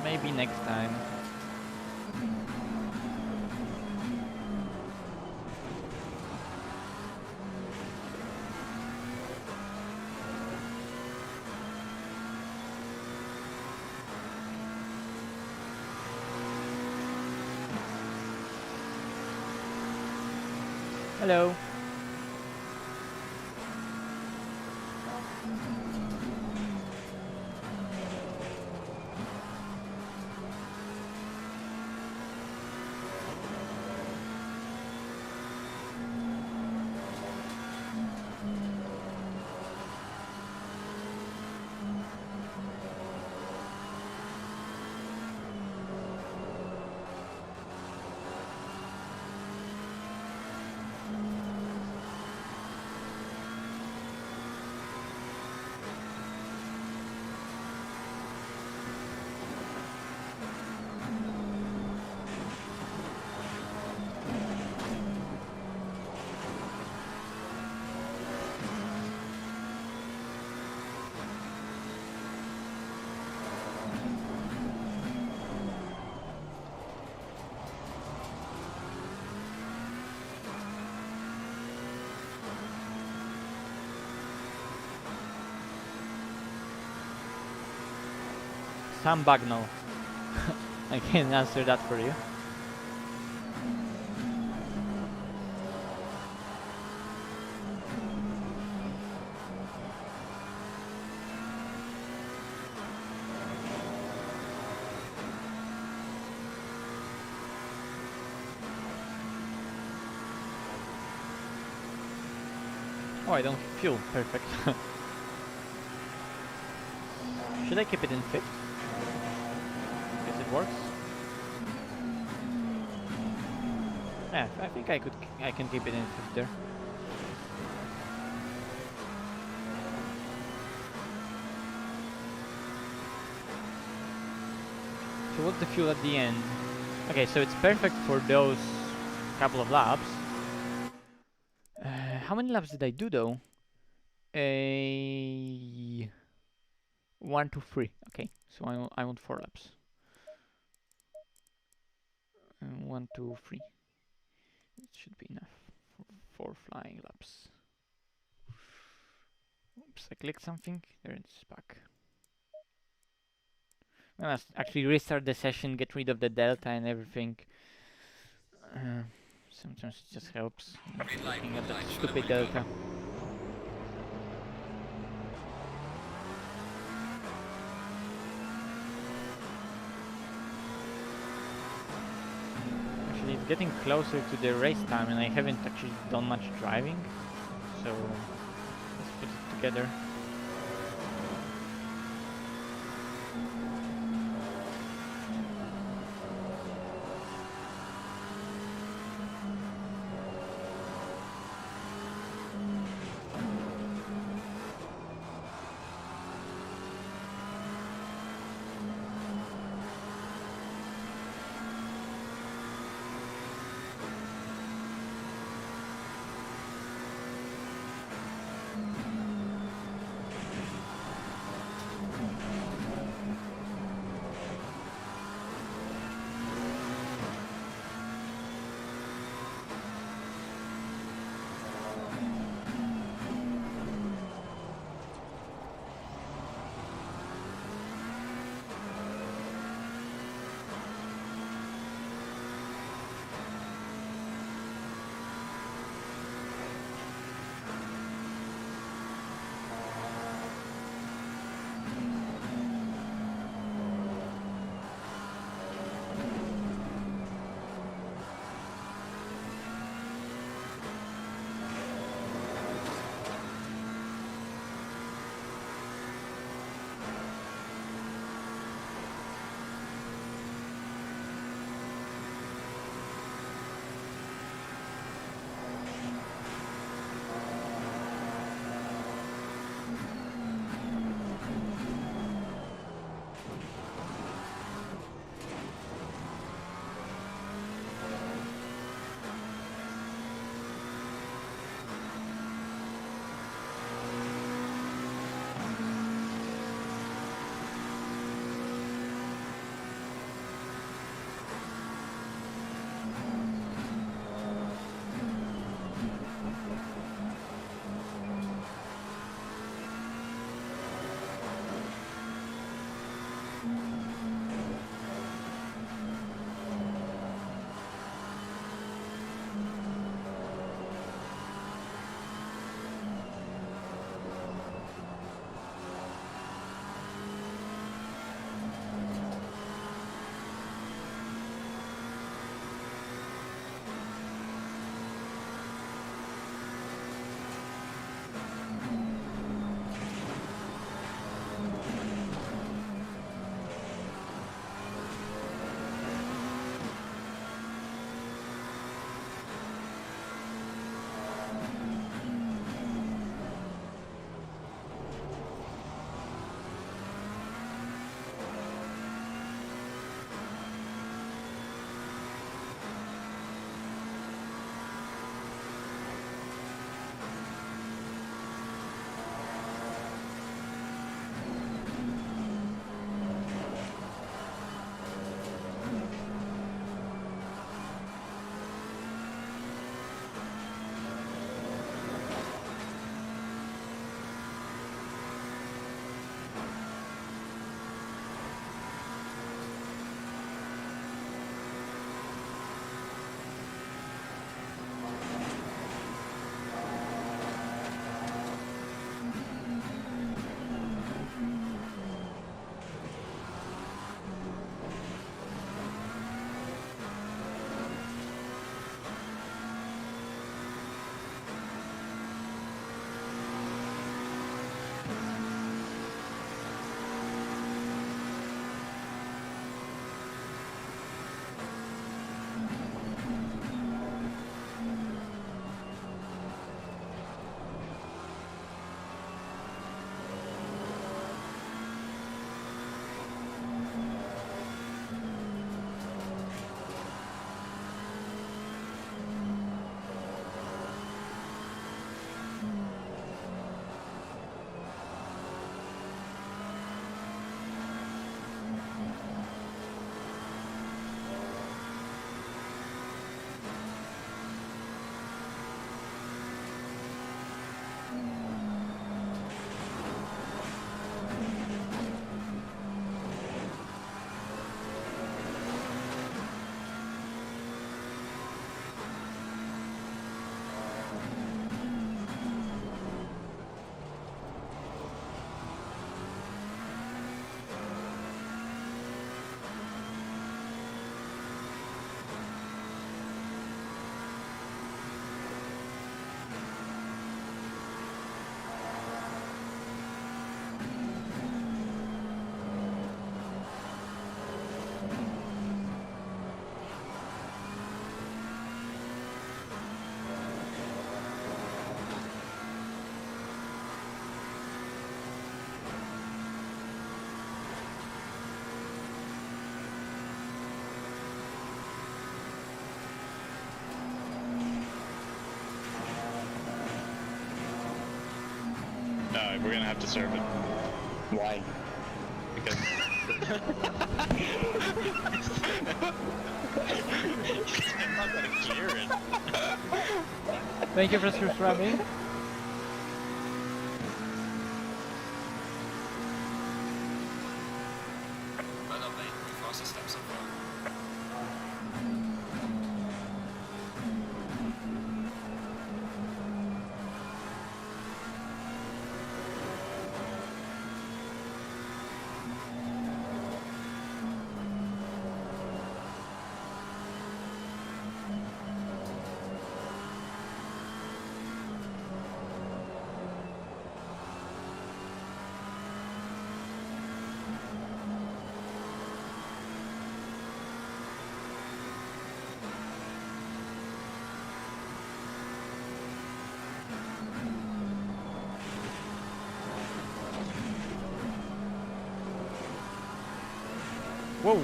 Maybe next time. Hello. Sam Bagnall. I can answer that for you. Oh, I don't feel perfect. Should I keep it in 5th? Guess it works. Yeah, I think I can keep it in 5th there. So what's the fuel at the end? Okay, so it's perfect for those couple of laps. How many laps did I do though? 1, 2, 3. Okay, so I want 4 laps. 1, 2, 3. It should be enough for 4 flying laps. Oops, I clicked something. There it's back. I must actually restart the session, get rid of the delta and everything. Sometimes it just helps. Looking at that stupid delta. Actually, it's getting closer to the race time, and I haven't actually done much driving. So let's put it together. Alright, we're gonna have to serve it. Why? Because... I'm not gonna clear it. Thank you for subscribing. Well, I've made the fastest step so far. Whoa!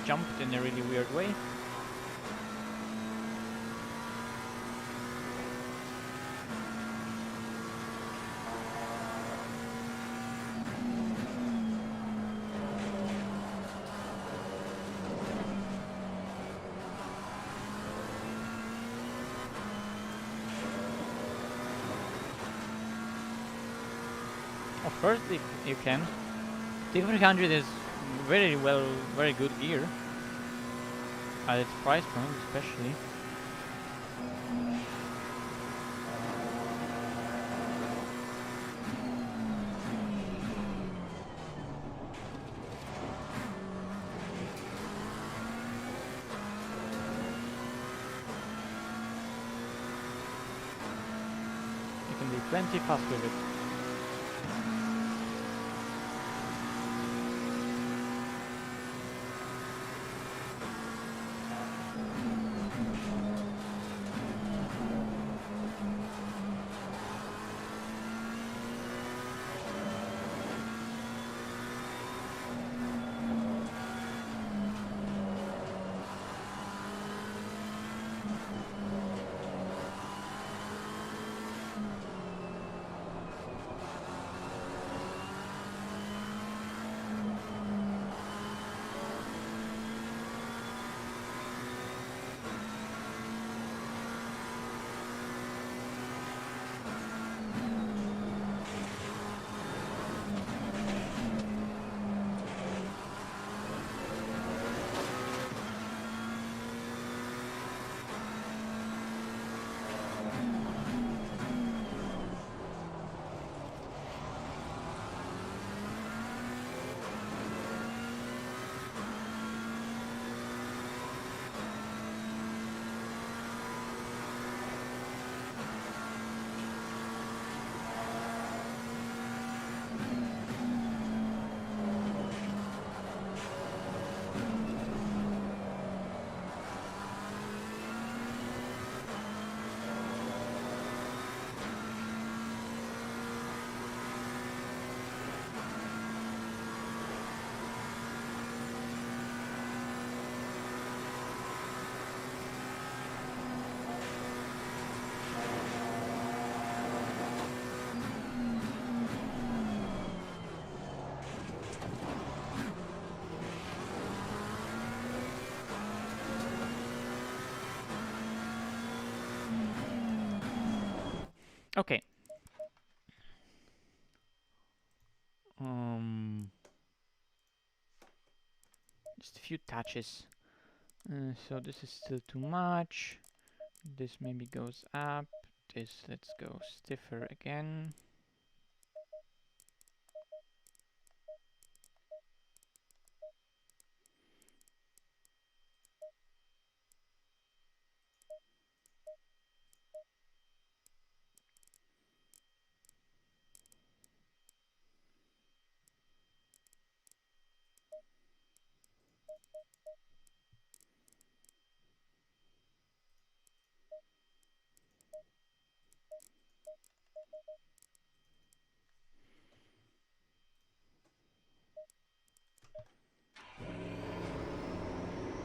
Jumped in a really weird way. Of course you can. T300 is very good gear. At its price point especially. You can be plenty fast with it. Okay. Just a few touches. So this is still too much. This maybe goes up. This, let's go stiffer again.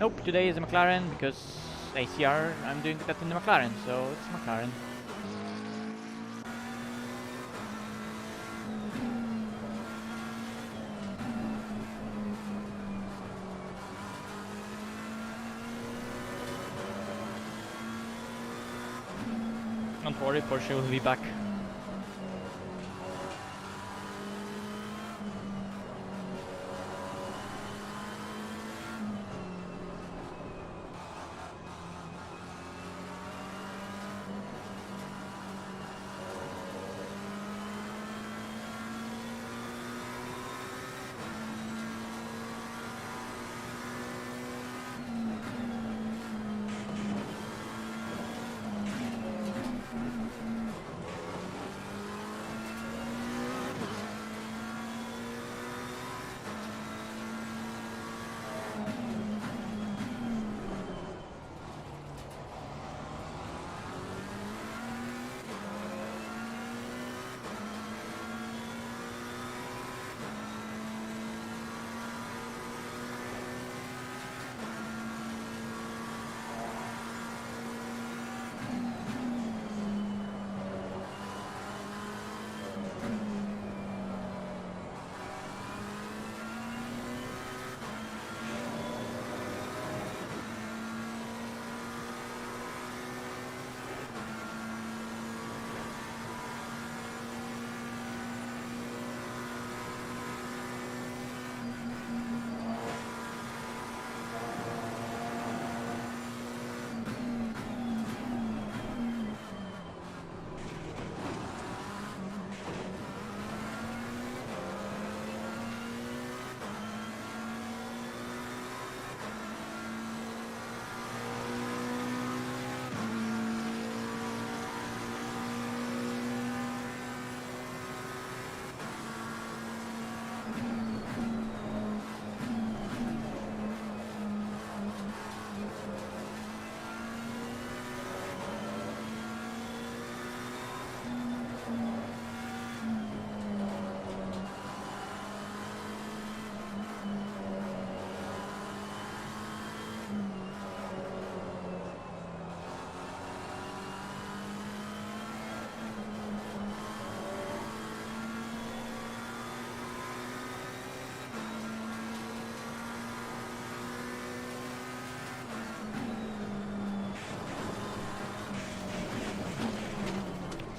Nope, today is a McLaren because ACR, I'm doing that in the McLaren, so it's McLaren. Don't worry, Porsche will be back.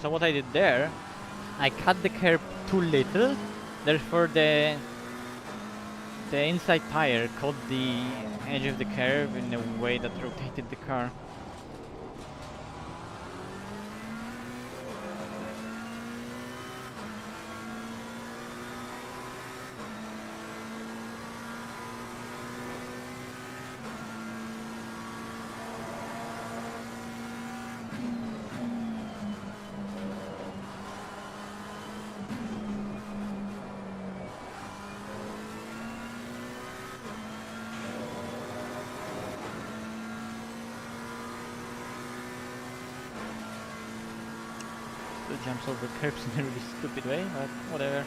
So what I did there, I cut the curb too little, therefore the inside tire caught the edge of the curve in a way that rotated the car. Still jumps over curbs in a really stupid way, but whatever.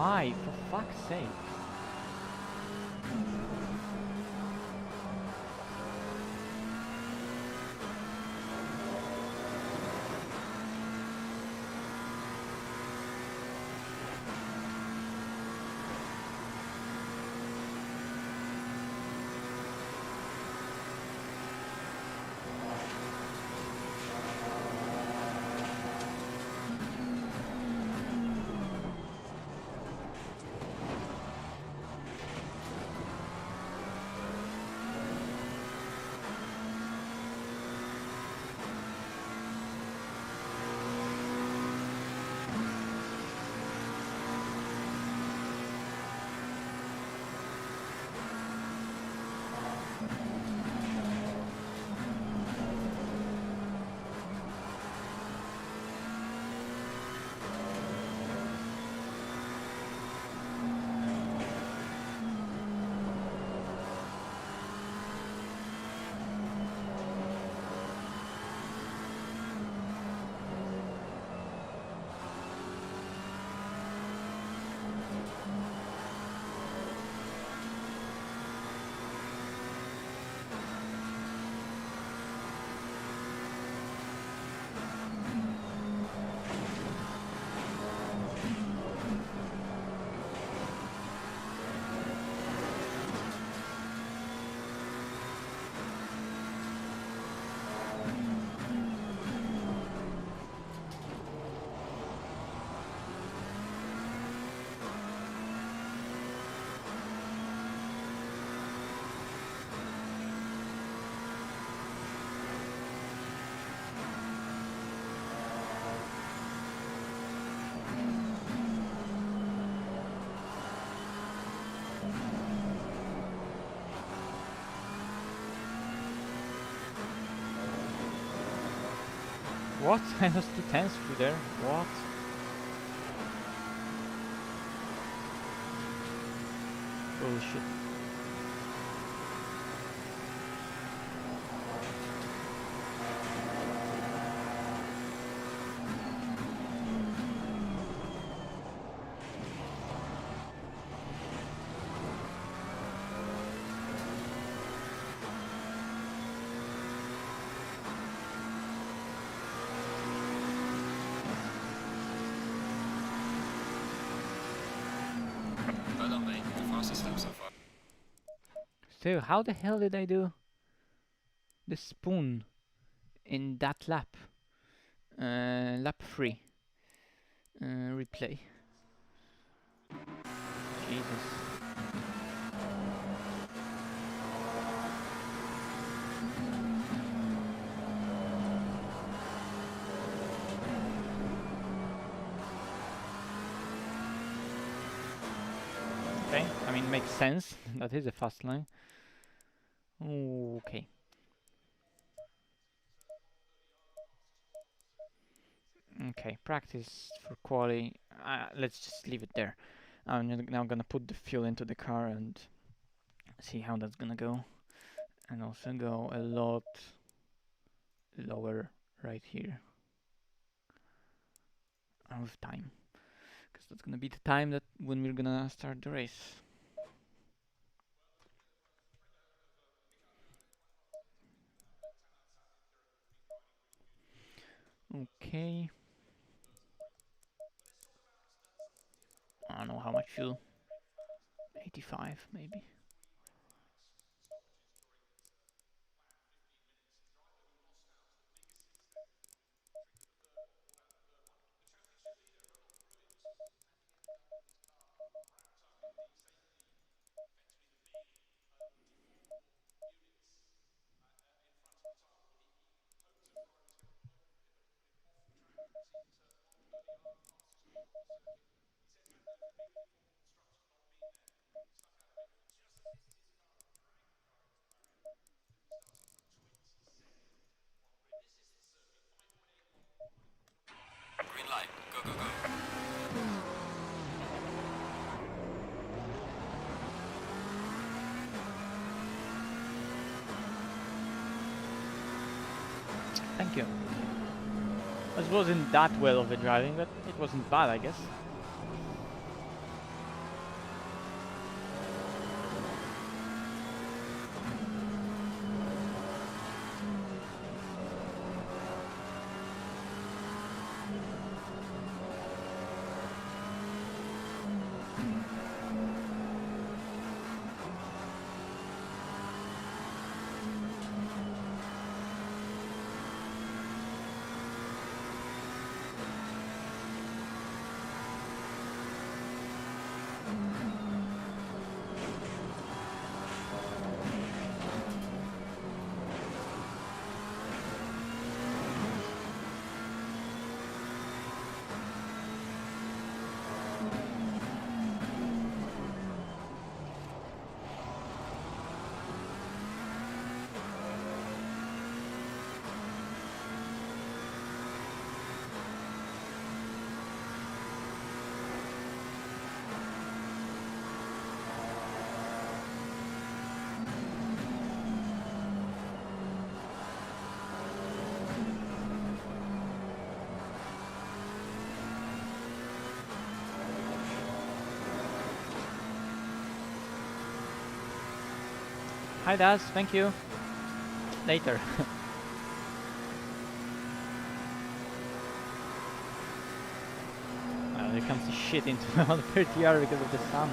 Why? For fuck's sake. What? I was 2 tenths through there. What? Bullshit. Well done, mate. The fastest lap so far. So, how the hell did I do the spoon in that lap? Lap 3. Replay. Jesus. Okay, I mean, makes sense. That is a fast line. Okay. Okay, practice for quali. Let's just leave it there. I'm now gonna put the fuel into the car and see how that's gonna go. And also go a lot lower right here. With time. Because that's gonna be the time that when we're gonna start the race. Okay. I don't know how much fuel. 85 maybe. Green light. Go, go, go. Thank you. This wasn't that well of a driving, but it wasn't bad, I guess. Hi Daz, thank you. Later. Well, there comes the shit into 130R because of the sun.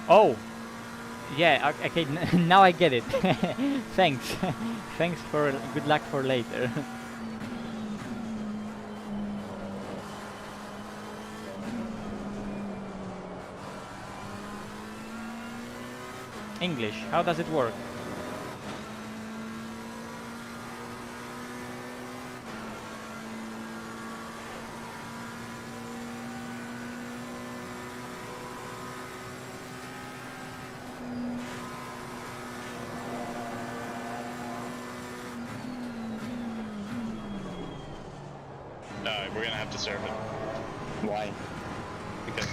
Oh! Yeah, okay, now I get it. Thanks. Thanks for good luck for later. English, how does it work? No, we're gonna have to serve it. Why? Because...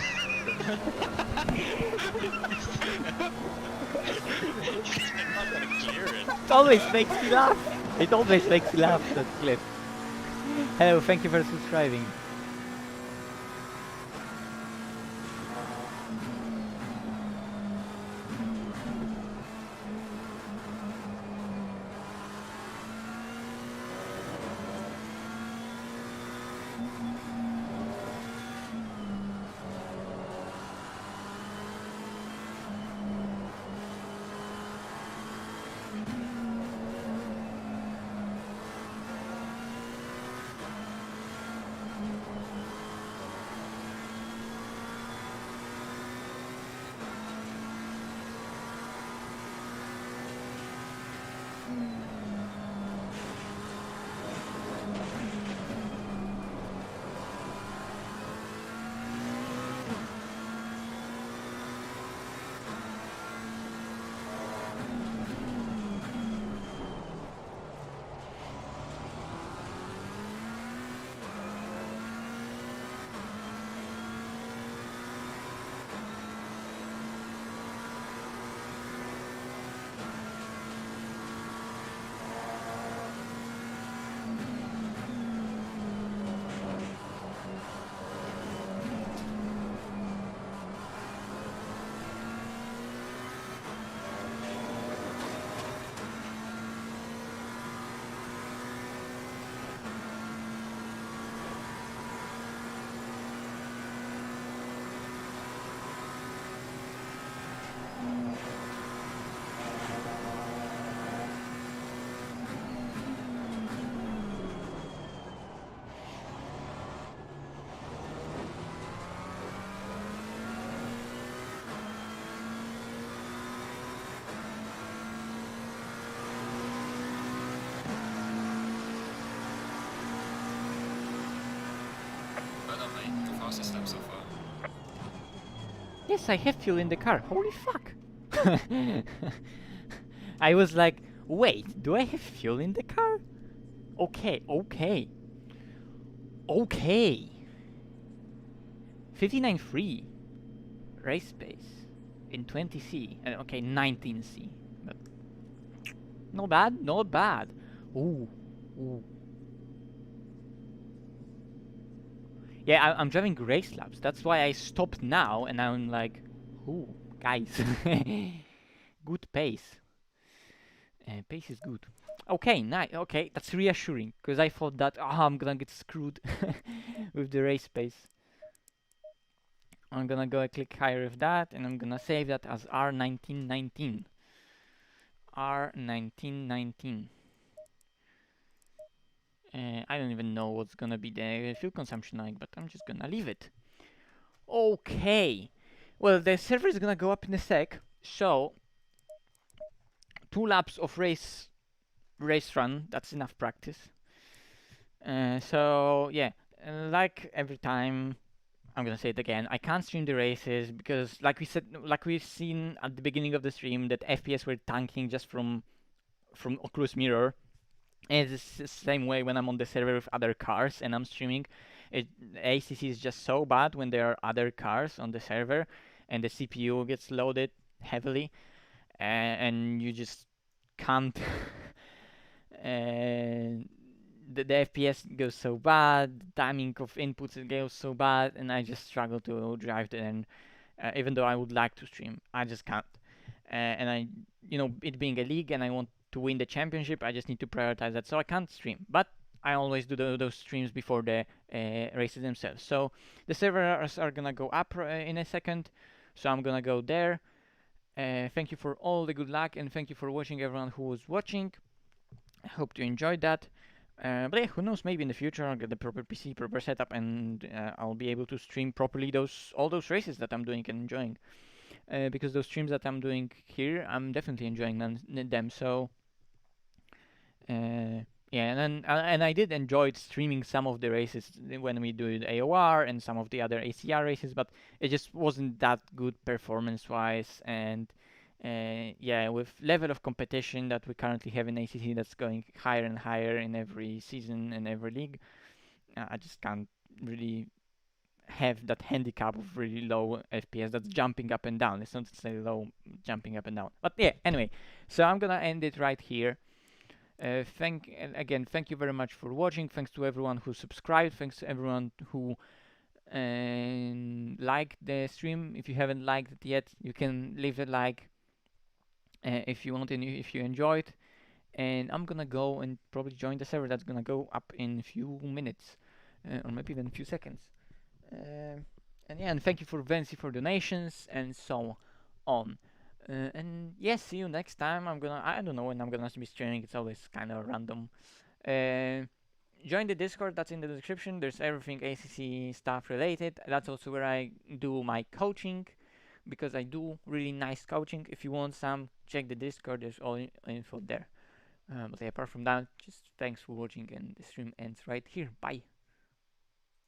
I'm not gonna clear it. It always makes me laugh! It always makes me laugh, that clip. Hello, thank you for subscribing. Well done, mate. Good fastest step so far. Yes, I have fuel in the car. Holy fuck! I was like, wait, do I have fuel in the car? Okay, okay. Okay. 59 free. Race pace. In 20C. Okay, 19C. But not bad, not bad. Ooh. Ooh. Yeah, I'm driving race laps. That's why I stopped now, and I'm like, ooh, guys, good pace. Pace is good. Okay, nice. Okay, that's reassuring because I thought that I'm gonna get screwed with the race pace. I'm gonna go a click higher with that, and I'm gonna save that as R1919. R1919. I don't even know what's gonna be the fuel consumption like, but I'm just gonna leave it. Okay. Well, the server is gonna go up in a sec, so 2 laps of race run. That's enough practice. So yeah, like every time, I'm gonna say it again. I can't stream the races because, like we said, like we've seen at the beginning of the stream, that FPS were tanking just from Oculus Mirror. And it's the same way when I'm on the server with other cars and I'm streaming. ACC is just so bad when there are other cars on the server, and the CPU gets loaded heavily, and you just can't. And the FPS goes so bad, the timing of inputs it goes so bad, and I just struggle to drive then. Even though I would like to stream, I just can't. And it being a league, and I want to win the championship, I just need to prioritize that. So I can't stream, but I always do those streams before the races themselves. So the servers are gonna go up in a second, so I'm gonna go there. Thank you for all the good luck, and thank you for watching, everyone who was watching. I hope you enjoyed that. But yeah, who knows? Maybe in the future I'll get the proper PC, proper setup, and I'll be able to stream properly all those races that I'm doing and enjoying. Because those streams that I'm doing here, I'm definitely enjoying them. So yeah, and I did enjoy streaming some of the races when we do the AOR and some of the other ACR races, but it just wasn't that good performance-wise. And yeah, with level of competition that we currently have in ACC, that's going higher and higher in every season and every league, I just can't really have that handicap of really low FPS that's jumping up and down. It's not necessarily low, jumping up and down. But yeah, anyway, so I'm gonna end it right here. Thank you very much for watching. Thanks to everyone who subscribed. Thanks to everyone who liked the stream. If you haven't liked it yet, you can leave a like if you want and if you enjoyed. And I'm gonna go and probably join the server that's gonna go up in a few minutes, or maybe even a few seconds. And yeah, and thank you for Vancy for donations and so on. And yeah, see you next time. I don't know when I'm gonna be streaming. It's always kind of random. Uh, Join the Discord. That's in the description. There's everything ACC stuff related. That's also where I do my coaching, because I do really nice coaching. If you want some, check the Discord. There's all info there. But yeah, apart from that, just thanks for watching, and the stream ends right here. Bye.